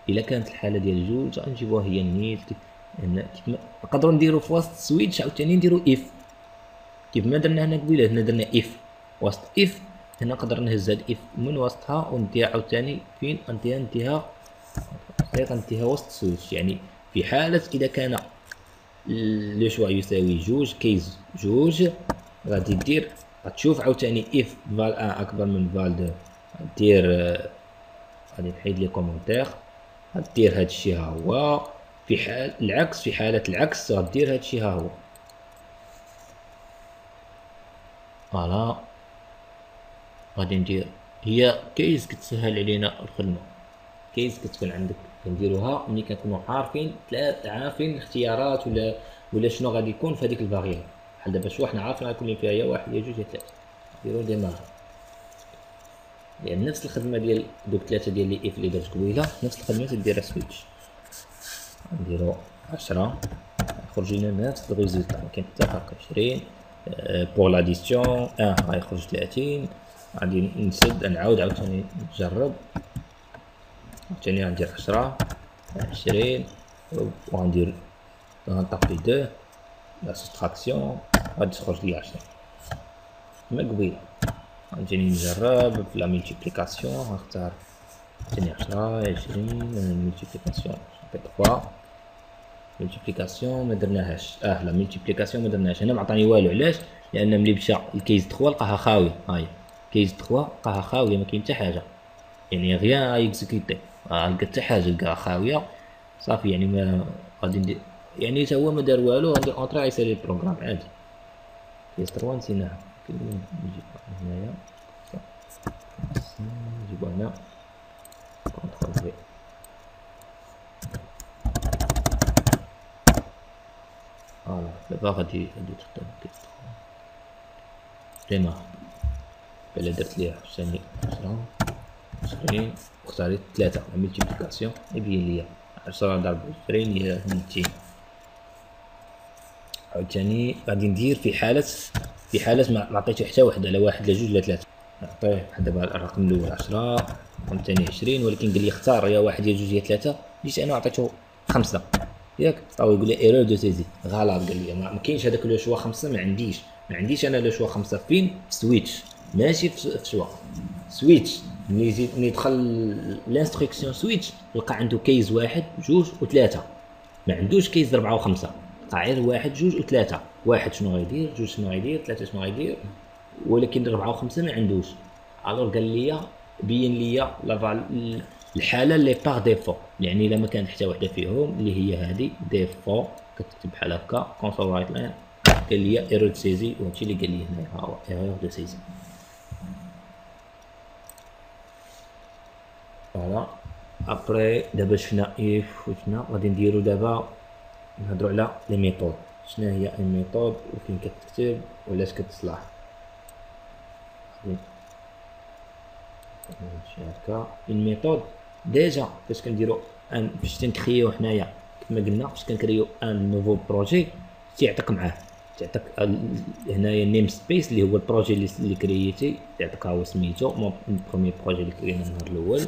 A: الا كانت الحاله ديال جوج غنجيبوها هي النيت. هنا نقدروا نديرو في وسط سويتش عاوتاني نديرو اف كيف ما درنا هنا قبيله. هنا درنا اف وسط اف، هنا نقدر نهز هاد اف من وسطها ونديها عاوتاني فين نديها وسط سويتش. يعني في حاله اذا كان لو شوا يساوي جوج كيز جوج غادي غتشوف عاوتاني اف فال 1 اكبر من فال 2 دير غادي نحيد لي كومونتير غدير هادشي ها هو. في حال العكس، في حالة العكس غدير هادشي ها هو. فوالا غادي ندير هي كيس كتسهل علينا الخدمة. كيس كتكون عندك كنديروها ملي كنكونو عارفين الاختيارات ولا شنو غادي يكون في هذيك الفاريابل. بحال دابا شوف حنا عارفين غيكون فيها يا واحد يا جوج يا ثلاثة، نديرو ديمار لان نفس الخدمة ديال دوك ثلاثة ديال لي اف اللي درت قبيله نفس الخدمة تديرها سويتش. نديرو 10 يخرج لنا نفس الريزلت، ما كاين حتى فرق. 20 بور لاديسيون 1 غيخرج 30. غادي نسد نعاود عاوتاني نجرب عاوتاني غندير 10 20 وغندير غنطابي 2 لا سوستراكسيون غادي تخرج لي 10 كما قبيله. غنجيني نجرب في لا ملتيبليكاسيون، غنختار ثاني 10 20 ملتيبليكاسيون في 3 ملتيبليكاسيون ما درناهاش. لا ملتيبليكاسيون ما درناهاش هنا، ما عطاني والو. علاش؟ لان ملي مشى الكيز 3 لقاها خاويه. هاهي كيز 3 لقاها خاويه، ما كاين حتى حاجه، يعني غيان اكزيكوتي، لقى حتى حاجه لقاها خاويه صافي. يعني ما غادي ندير، يعني حتى هو ما دار والو، غندير اونطري غيسالي البروغرام عادي. كيز 3 نسيناها، نجيبها هنايا، نجيبو هنا كونترول في. فوالا دابا غادي تخدم كيز 3 ديما. بلا درت ليها ثاني 10 20 واختاريت 3 ملتيبليكاسيون يبين ليا 10 ضرب 20 هي 200. عاوتاني غادي ندير في حالة ما عطيتو حتى وحده، لا واحد لا جوج لا ثلاثة. نعطيه دابا الرقم الاول 10 الرقم الثاني 20، ولكن قال لي اختار يا واحد يا جوج يا ثلاثة. جيت انا عطيتو 5 ياك، او يقول لي ايرور دو سيزي غلط. قال لي ما كاينش هذاك لو شوا 5، ما عنديش انا لو شوا 5 فين سويتش، ماشي في شوا سويتش. ملي دخل لانستركسيون سويتش لقى عنده كيز 1 2 و3، ما عندوش كيز 4 و5، لقى غير 1 2 و3. 1 شنو غيدير، 2 شنو غيدير، 3 شنو غيدير، ولكن 4 و5 ما عندوش. الوغ قال لي بين لي الحاله اللي باغ ديفو، يعني الا ما كانت حتى وحده فيهم اللي هي هذه ديفو، كتكتب بحال هكا كونسول رايت لاين. قال لي ايرور سيزي، وهادشي اللي قال لي هنا ها هو ايرور دو سيزي. فوالا ابري دابا شفنا اف وشفنا غادي نديرو دابا نهضروا على لي ميثود. شنو هي الميثود وفين كتكتب وعلاش كتصلح. هادشي هكا الميثود. ديجا فاش كنديرو فاش تنكريو حنايا كما قلنا، فاش كنكريو ان نوفو بروجي تيعطيك معاه، تعطيك هنايا نيم سبيس اللي هو البروجي اللي كرييتي، تعطيك هو سميتو مون بروميير بروجي اللي كرينا النهار الاول.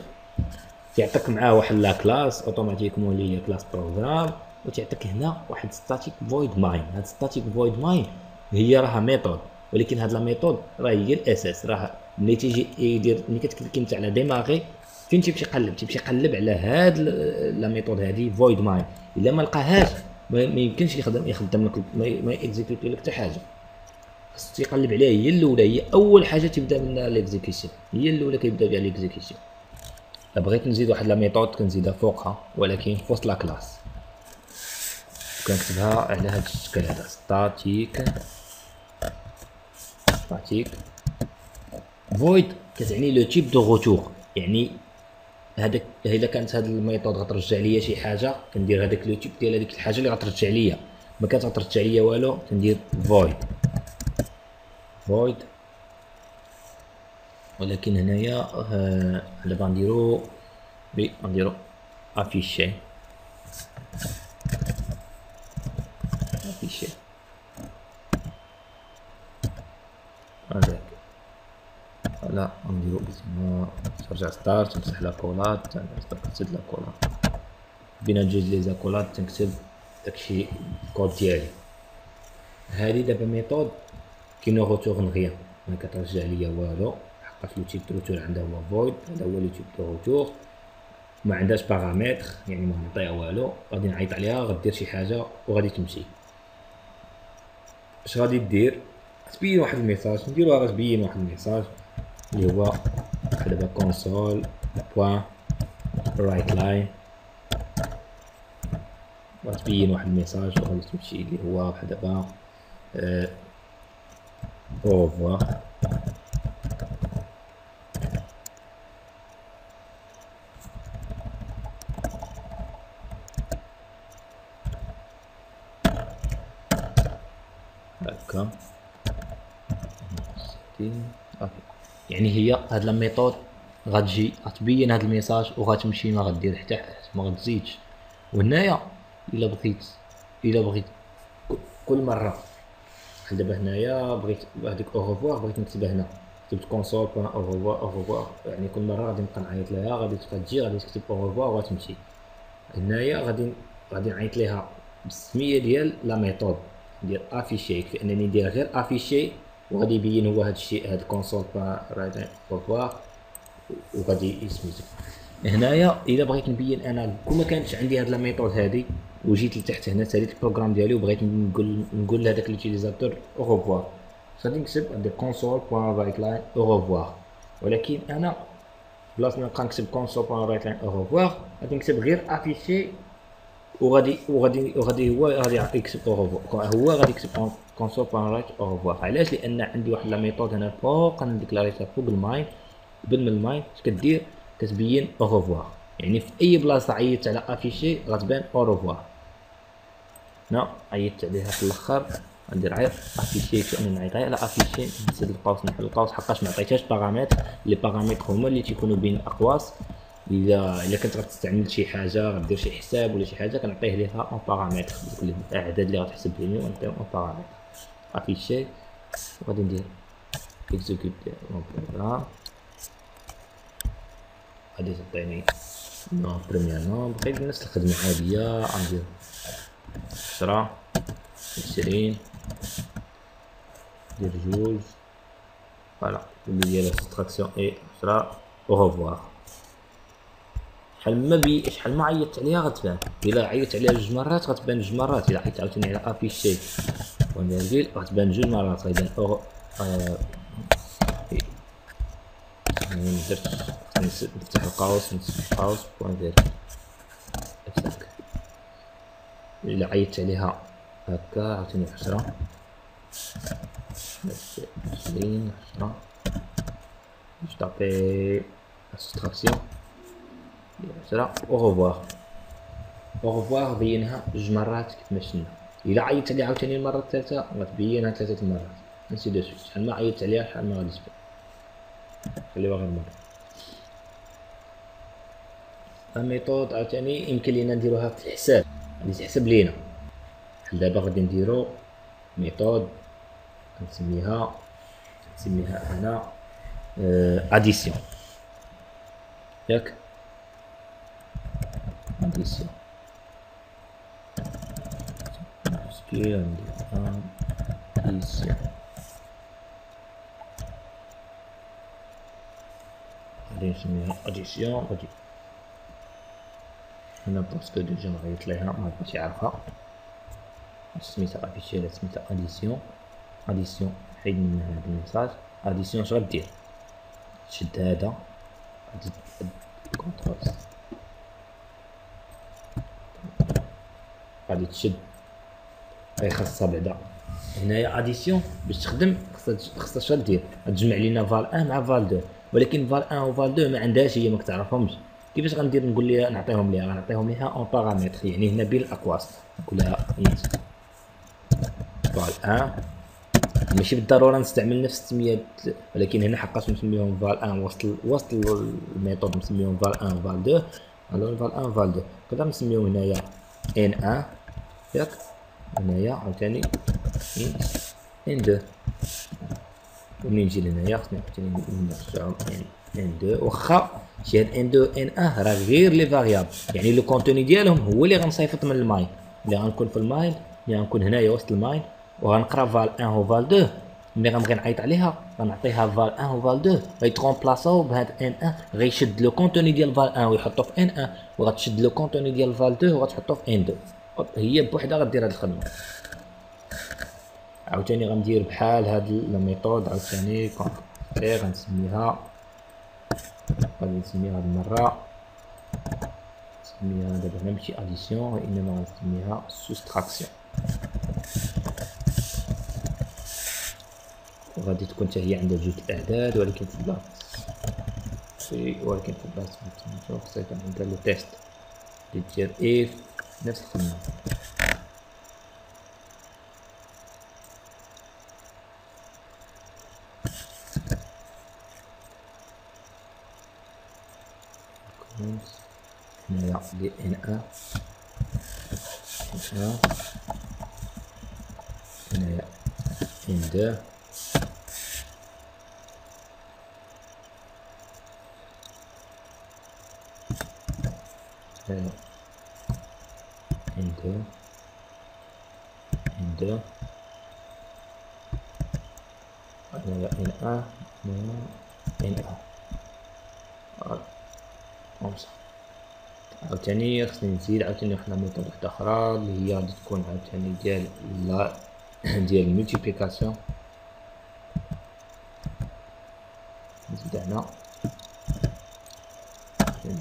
A: تعطيك معاه واحد لا كلاس اوتوماتيكمون اللي هي كلاس بروغرام، وتعطيك هنا واحد ستاتيك فويد ماين. هاد ستاتيك فويد ماين هي راها ميثود، ولكن هاد لا ميثود راه هي الاساس. راه ملي تيجي يدير، ملي كتكليكي نتا على ديماغي فين تيمشي يقلب على هاد لا ميثود هادي فويد ماين. الا ما لقاهاش ما يمكنش يخدم لك، ما اكزيكوتي لك حتى حاجه. خاصو تيقلب عليها، هي الاولى، هي اول حاجه تبدا منها ليكزيكيسيون، هي الاولى كيبدا بها ليكزيكيسيون. بغيت نزيد واحد لا ميثود كنزيدها فوقها، ولكن في وسط لا كلاس كنكتبها على هذا الشكل هذا ستاتيك فويد، كتعني لو تيب دو روتور. يعني هذاك الا كانت هاد الميثود غترجع ليا شي حاجه كندير هذاك لو تيب ديال هذيك الحاجه اللي غترجع ليا. ما كانت غترجع ليا والو كندير فويد. ولكن هنايا دابا غنديرو افيشي هذاك. لا نديرو اسمها ترجع ستارت، نمسح لا كولات، نزيد لا كولات بين جوج لي زاكولات، تنكتب داكشي الكود ديالي. هادي دابا ميثود كي نو روتورن غيان، ما كترجع ليا والو، حقاش لو تيب دو روتور عندها هو فويد. هذا هو لو تيب دو روتور، ما عندهاش بارامتر، يعني ما نعطيها والو. غادي نعيط عليها غدير شي حاجه وغادي تمشي. اش غادي دير؟ تبين واحد الميساج، نديروها غير تبين واحد الميساج اللي هو دابا كونسول بوان رايت لاين، غتبين واحد الميساج وغادي تمشي اللي هو بحال دابا اوفوار. هكا يعني هي هاد لا ميثود غتجي غتبين هاد الميساج وغتمشي، ما غدير حتى حاجه، ما غتزيدش. وهنايا الا بغيت كل مره بحال دابا هنايا بغيت هذيك اوغوفوار بغيت نكتبها هنا، كتبت كونسول بوان اوغوفوار، يعني كل مره غادي نبقى نعيط ليها، غادي تجي غادي تكتب اوغوفوار وغتمشي. هنايا غادي نعيط ليها بالسميه ديال لا ميثود، ندير افيشي، يكفي انني ندير غير افيشي وغادي يبين هو هاد الشيء، هاد الكونسول رايت اوفوار، وغادي يسميتو. هنايا الا بغيت نبين انا كون ما كانتش عندي هاد لا ميثود هادي وجيت لتحت هنا ساليت البروغرام ديالي وبغيت نقول لهذاك لوتيليزاتور او ريفوار، غادي نكتب عندي كونسول بوان رايت لاين او ريفوار. ولكن انا بلاص ما نبقى نكتب كونسول بوان رايت لاين او ريفوار غادي نكتب غير افيشي، وغادي هو غادي يكتب او ريفوار، هو غادي يكتب كونسول بوان رايت او ريفوار. علاش؟ لان عندي واحد لا ميثود هنا فوق نديكلاريتها فوق الماين، قبل من الماين اش كدير كتبين او ريفوار، يعني في اي بلاصه عيطت على افيشي غتبان او ريفوار. هنا عيطت عليها في الاخر غندير غير افيشي، كأنني نعيط على افيشي، نسد القوس نحل القوس حقاش ما عطيتهاش باغامتر. لي باغامتر هما اللي تيكونوا بين الاقواس. الا كنت غتستعمل شي حاجه غدير شي حساب ولا شي حاجه كنعطيه ليها اون باغامتر، دوك الاعداد اللي غتحسب لي ونعطيهم اون باغامتر افيشي. وغادي ندير اكزيكوت مون بروغرام، غادي تعطيني نون بريمير نومبر، غير نفس الخدمه عاديه. غندير 10 20 ندير جوج، فوالا اللي ديال السبستراكسيون اي 10 او ريفوار. شحال ما عيطت عليها غتبان، الا عيطت عليها جوج مرات غتبان جوج مرات، الا عيطت عاوتاني على افيشي ونرجيل غتبان جوج مرات، غيبان او درت نفتح القوس نسد القوس بوان فيري افسك. الا عيطت عليها هكا عاوتاني 10 20 10 باش تعطي السبستراكسيون 10 او ريفوار. او ريفوار بينها جوج مرات كيفما شفنا. الا عيطت عليها عاوتاني المره الثالثه غتبينها 3 مرات، انسي دو سويت. شحال ما عيطت عليها شحال ما غادي تبان. خليوها غير مره. الميثود عاوتاني يمكن لينا نديروها في الحساب، غادي تحسب لينا. بحال دابا غادي نديرو ميثود نسميها هنا اديسيون، ياك اديسيون ندير اديسيون. غادي نسميها اديسيون. غادي هنا باسكو ديجا نغيط ليها ما بغيتش يعرفها، سميتها افيشي ولا سميتها اديسيون. اديسيون حيد من هاد الميساج. اديسيون اش غدير؟ تشد هذا غادي كونترول غادي تشد، خاصها بعدا هنايا اديسيون باش تخدم خاصها اش غدير؟ غتجمع لينا فال 1 مع فال 2، ولكن فال 1 و فال 2 ما عندهاش هي، ما كتعرفهمش. كيفاش غندير نقول ليها نعطيهم ليها اون باغامتر، يعني هنا بين الاقواس نقول لها انت فال 1. ماشي بالضروره نستعمل نفس السميه، ولكن هنا حقاش نسميهم فال 1 وسط الميثود نسميهم فال 1 و فال 2. الو فال 1 و فال 2 نقدر نسميهم هنايا ان 1 ياك، هنايا عاوتاني ان 2. ومنين نجي لهنايا خصني عاوتاني نرجعهم ان 2. واخا شي هاد ان 2 ان 1 راه غير لي فاريابل، يعني لو كونتوني ديالهم هو اللي غنصيفط من الماين. اللي غنكون في الماين اللي غنكون هنايا وسط الماين وغنقرا فال 1 و فال 2، ملي غنبغي نعيط عليها غنعطيها فال 1 و فال 2 غيترومبلاصاو بهاد ان 1، غيشد لو كونتوني ديال فال 1 ويحطو في ان 1، وغتشد لو كونتوني ديال فال 2 وغتحطو في ان 2. هي بوحدها غدير هاد الخدمه. عاوتاني غندير بحال هاد الميثود عاوتاني غنسميها هاد المره نسميها دابا هنا ماشي اديسيون وانما غنسميها سوستراكسيون. وغادي تكون حتى هي عندها جوج الاعداد، ولكن في بلاصه خصها يكون عندها لو تيست اللي دير اف نفس الخدمه. هنايا دي ان 1 هنايا ان 2 هنايا ان 2 ان 2 هنايا ان ان هنايا ان ان خمسة. عاوتاني خصني نزيد عاوتاني واحد الميثود وحدة أخرى اللي هي غادي تكون عاوتاني ديال لا ديال الملتيبليكاسيون. نزيد هنا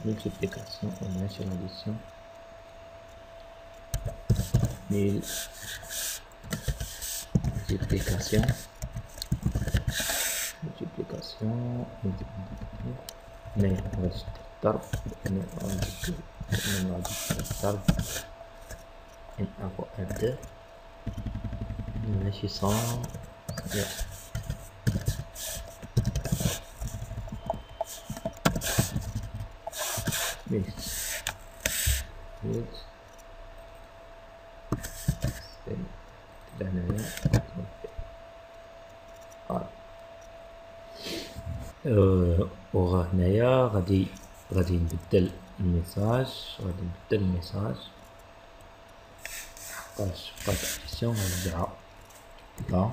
A: multiplication et mèche l'addition 1000 multiplication هنا غادي الضرب هنا غادي الضرب ان ان فوا ان دو ماشي صون ميت هنايا وهنايا غادي نبدل الميساج حقاش بقات الاديسيون غنرجعها لا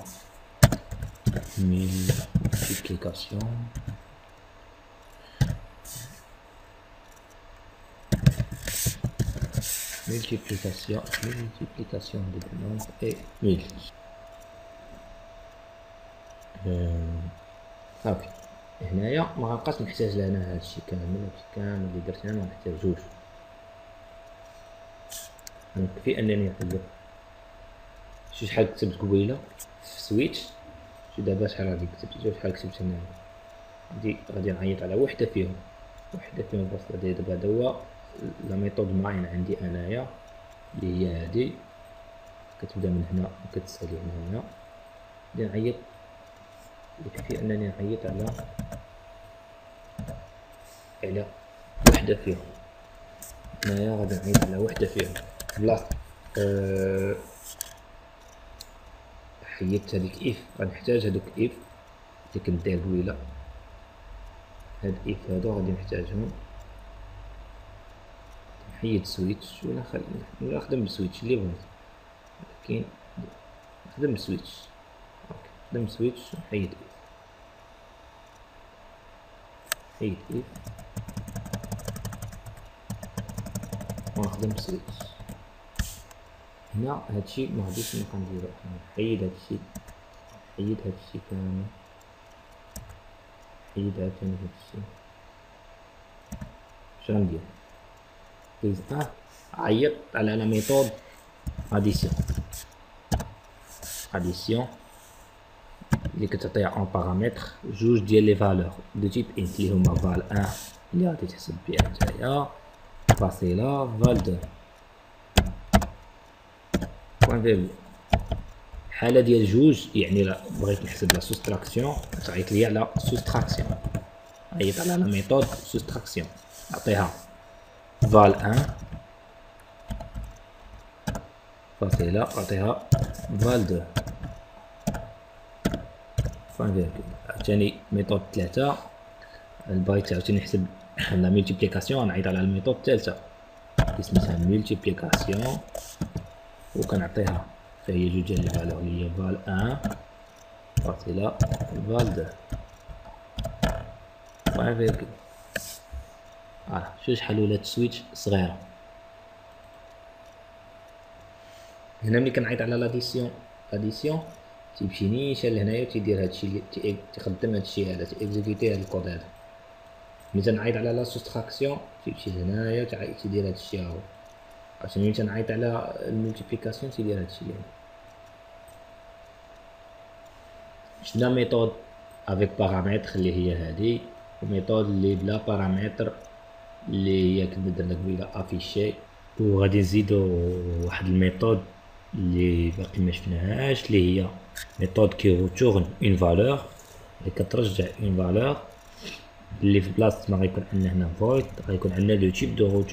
A: multiplication de nombre et 1000. صافي هنايا ما غنبقاش نحتاج لهنا هادشي كامل اللي درت هنا ما نحتاجوش. يكفي انني نقلب شحال كتبت قبيله في سويتش دابا شحال غادي كتبت شحال كتبت هنا غادي نعيط على وحده فيهم بس دابا هذا هو لا ميثود ماين عندي انايا اللي هي هادي كتبدا من هنا وكتسالي هنا غادي نعيط يكفي انني نعيط على وحده فيهم. هنايا غادي نعيط على وحده فيهم بلاصه حيدت هذيك اف غنحتاج هذوك اف اللي كنت داير قبيله هاد اف هادو غادي نحتاجهم. نحيد سويتش ولا نخدم بالسويتش اللي بغيت ولكن نخدم بالسويتش نخدم سويتش نحيد اف ونخدم سويتش. هنا هادشي ما غاديش نبقى نديرو نحيد هادشي كامل نحيد عاوتاني هادشي. اش غندير عيط على لا ميثود اديسيون اللي كتعطيها اون بارامتر جوج ديال لي فالور دو تيب انت اللي هما فال 1 اللي غادي تحسب بها نتايا فاصيله فال 2 بوان فيرغول. الحاله ديال جوج يعني لا بغيت نحسب لا سوستراكسيون تعيط ليا على سوستراكسيون عيط على لا ميثود سوستراكسيون نعطيها فال 1 فاصيله نعطيها فال 2 بوان فيرغول. عاوتاني ميثود 3 بغيت عاوتاني نحسب لا ملتيبليكاسيون نعيط على الميثود الثالثه اللي سميتها ملتيبليكاسيون وكنعطيها فهي جوج ديال لي فالور اللي هي فال 1 فاصيله فال 2 بوان فيرغول. شوف شحال ولات سويتش صغيره. هنا ملي كنعيط على لاديسيون تيمشي نيشان لهنايا تيدير هادشي اللي تيخدم هادشي هذا تيكزيكوتي هاد الكود هذا. ملي تنعيط على لا سوستراكسيون تيمشي لهنايا تيدير هادشي هاهو. عشان ملي تنعيط على الملتيبليكاسيون تيدير هادشي اللي شفنا ميثود افيك بارامتر اللي هي هادي وميثود اللي بلا بارامتر اللي هي كنا درنا قبيله افيشي. وغادي نزيدو واحد الميثود اللي باقي ما شفناهاش اللي هي ميثود كي روتورن اون فالور اللي كترجع اون فالور اللي في بلاصه ما غيكون عندنا هنا فويد غيكون عندنا لو تيب دو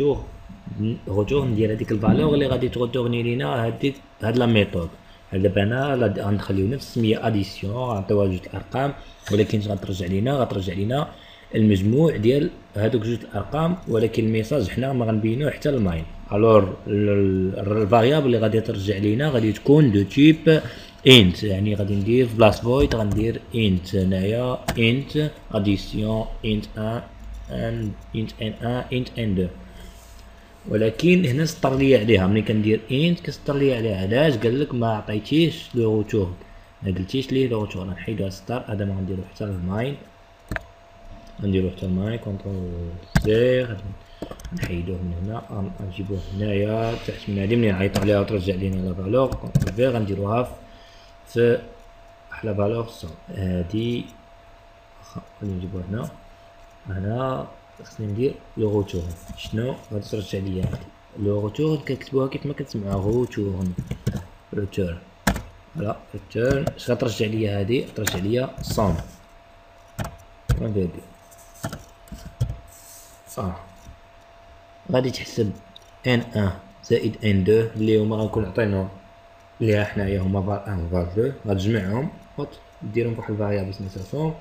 A: روتور ديال هذيك الفالور اللي غادي تروتورني لينا هاد لا ميثود. دابا انا غنخليو نفس السميه اديسيون غنعطيوها جوج الارقام ولكن غترجع لينا المجموع ديال هادوك جوج الارقام ولكن الميساج حنا ما غنبينوه حتى الماين. الور الفاريابل اللي غادي ترجع لينا غادي تكون دو تيب انت يعني غادي ندير في بلاص فويد غندير انت هنايا انت اديسيون انت ان انت ان انت ان دو. ولكن هنا سطر لي عليها ملي كندير انت كسطر لي عليها. علاش؟ قالك ما عطيتيش لو روتور، ما قلتيش ليه لو روتور. غنحيدو هاد السطر هذا، ما غنديرو حتى للماين، غنديرو حتى الماين كونترول زي غادي نحيدوه من هنا غنجيبوه هنايا تحت من هادي. منين نعيطو عليها وترجع لينا لا فالور كونترول في غنديروها في احلى فالور صون. هادي غادي نجيبوها هنا. هنا خصني ندير لو روتور. شنو غادي ترجع ليا هادي لو روتور؟ كنكتبوها كيف ما كتسمعوها روتور روتور. فوالا روتور. اش غترجع ليا هادي؟ غترجع ليا صون. هادي غادي تحسب ان ان زائد ان دو اللي هما غنكون عطينو ليها حنايا هما فال ان فال دو. غتجمعهم وتديرهم فواحد الفاريابل سميتها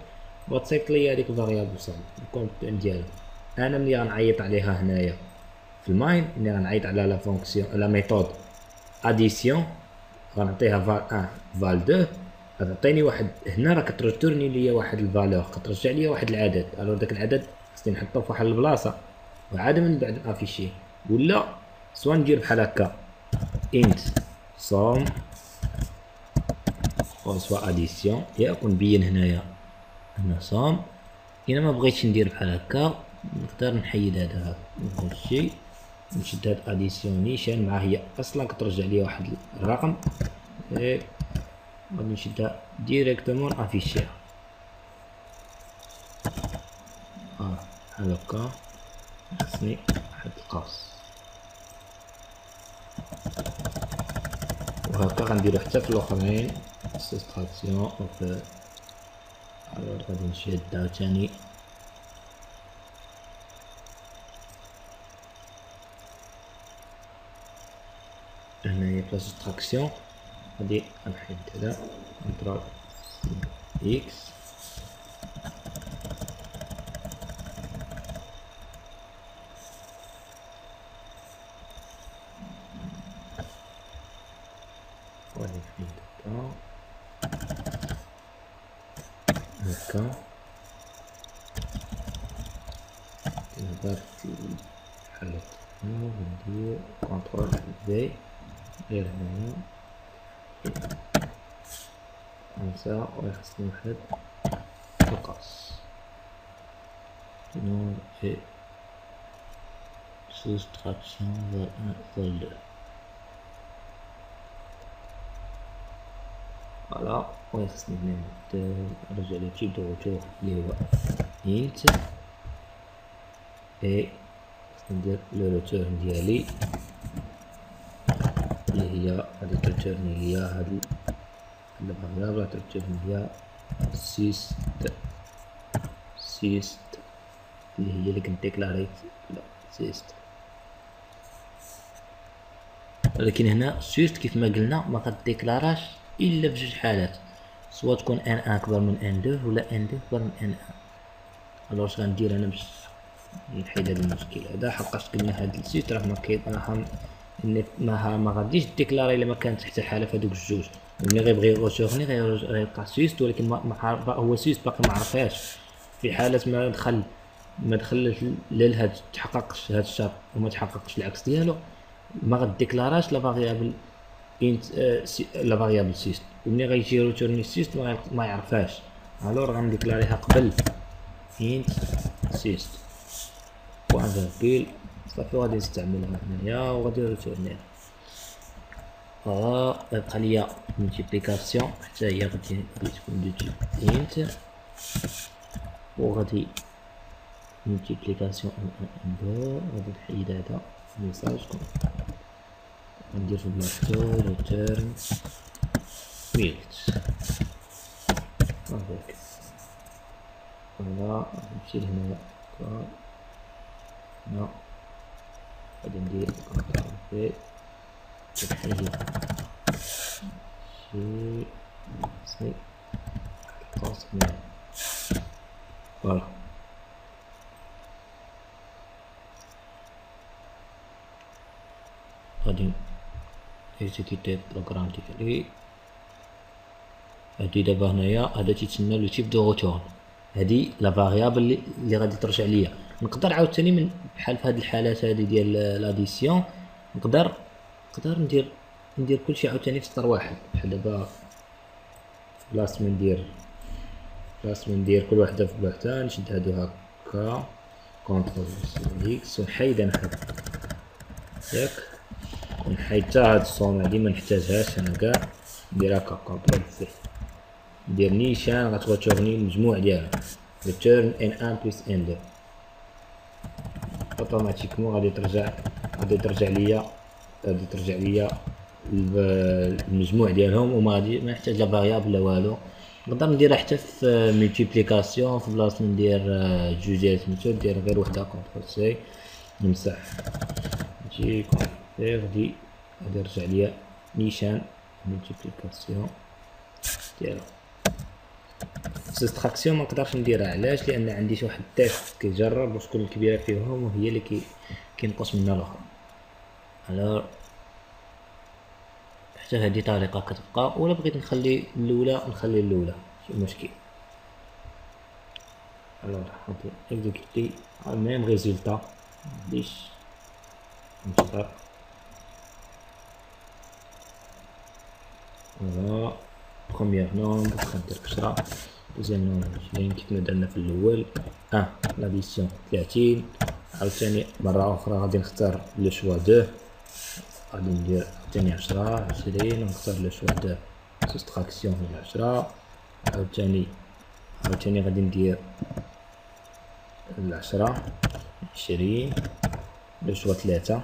A: وتصيفط ليا هاديك الفاريابل صون الكونت ديالها. انا ملي غنعيط عليها هنايا في الماين، ملي غنعيط على لا فونكسيون لا ميثود اديسيون غنعطيها فال ان فال دو، غتعطيني واحد هنا راه كترتورني ليا واحد الفالور، كترجع ليا واحد العدد. الو داك العدد خصني نحطو فواحد البلاصه وعاد من بعد نافيشيه. ولا سوا ندير بحال هكا انت صوم او سوا اديسيون ياك ونبين هنايا هنا صوم. الا ما بغيتش ندير بحال هكا نقدر نحيد هذا هادشي نشد هاد اديسيون نيشان مع هي اصلا كترجع ليا واحد الرقم. غادي نشدها ديريكتومون افيشيها بحال هكا. خصني واحد القوس وهكا غنديرو حتى في الاخرين سيستراكسيون وفي. غادي نشد عاوتاني هنايا في سيستراكسيون غادي نحيد هذا كونترول اكس غادي نحيد هكا كنهبط بحال هكا وندير كونترول في غير هنايا خمسة ويخصني واحد القوس نون اي soustraction vers 1 vers 2. فوالا ويخصني هنا نرجع لتيب دو روتور اللي هو انت اي خصني ندير لو روتور ديالي اللي هي غادي ترتورني ليا هاد الفاريابل ترتورني ليا سيست اللي هي اللي كنت ديكلاريت لا سيست. ولكن هنا سيست كيف ما قلنا ما غاديكلاراش الا في جوج حالات، سوا تكون ان ان اكبر من ان دو ولا ان دو اكبر من ان ان. الوغ اش غندير انا باش نحيد هذا المشكل هذا؟ حقاش قلنا هاد السيست راه ما غاديش ديكلاري الا ما كانت حتى حاله في هذوك الجوج. ملي غيبغي يغوتورني غيلقى سيست ولكن هو سيست باقي ما عرفهاش. في حالة ما دخلش لهاد تحققش هاد الشرط وما تحققش العكس ديالو ما غاديكلاراش لا فاريابل انت لا فاريابل سيست. وملي غيجي روتورني سيست ما يعرفهاش. الوغ غنديكلاريها قبل انت سيست بوان فيرغول صافي غادي نستعملها هنايا وغادي روتورنيها. يبقى ليا ملتيبليكاسيون حتى هي غادي تكون دو تيب انت وغادي ملتيبليكاسيون ان دو. غادي نحيد هذا الميساج ندير في بلاصتو ريتيرن فيلد هاكا. فوالا نمشي لهنايا هنا غادي ندير كونترول في تحيد شي سمي قوس هنا. فوالا غادي اكزيكيتي البروغرام ديالي هادي دابا هنايا هذا تيتسنى لو تيب دو روتورن، هادي لا فاريابل اللي غادي ترجع ليا. نقدر عاوتاني من بحال في هاد الحالات هادي ديال لاديسيون نقدر ندير كلشي عاوتاني في سطر واحد. بحال دابا بلاص ما ندير كل وحده في بوحدها، نشد هادو هكا كونترول اكس ونحيد انا هاد ياك، ونحيد حتى هاد الصوم هادي ما نحتاجهاش انا كاع، ندير هكا كونترول سي، ندير نيشان غتورني المجموع ديالهم return ان ان بلس ان دو، اوتوماتيكمون غادي ترجع ليا المجموع ديالهم، وما غادي ما نحتاج لا فاريابل لا والو. نقدر نديرها حتى في ملتيبليكاسيون، في بلاصه ندير جوج ديال سميتو ندير غير وحده كونترول سي نمسح نجي كونفير غادي يرجع ليا نيشان ملتيبليكاسيون ديالو. سبستراكسيون ما نقدرش نديرها، علاش؟ لان عندي شي واحد التيست كيجرب واش كل كبيره فيهم وهي اللي كينقص منها الاخرى. الوغ حتى هذه طريقه كتبقى، ولا بغيت نخلي الاولى نخلي الاولى ماشي مشكل. الوغ غادي اكزيكوتي ميم ريزولتا مغاديش نشطر. فوالا بروميير نومبر غندير 10، دوزيام نومبر 20 كيف ما درنا في الاول. لاديسيون 30. عاوتاني مرة أخرى غادي نختار لو شوا 2، غادي ندير عاوتاني 10 20 ونختار لو شوا 2 سوستراكسيون هي 10. عاوتاني غادي ندير 10 20 لو شوا 3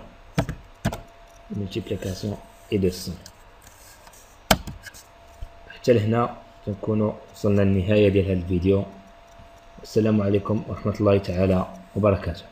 A: ملتيبليكاسيون اي 200. حتى لهنا تنكونوا وصلنا للنهاية ديال هذا الفيديو. السلام عليكم ورحمة الله تعالى وبركاته.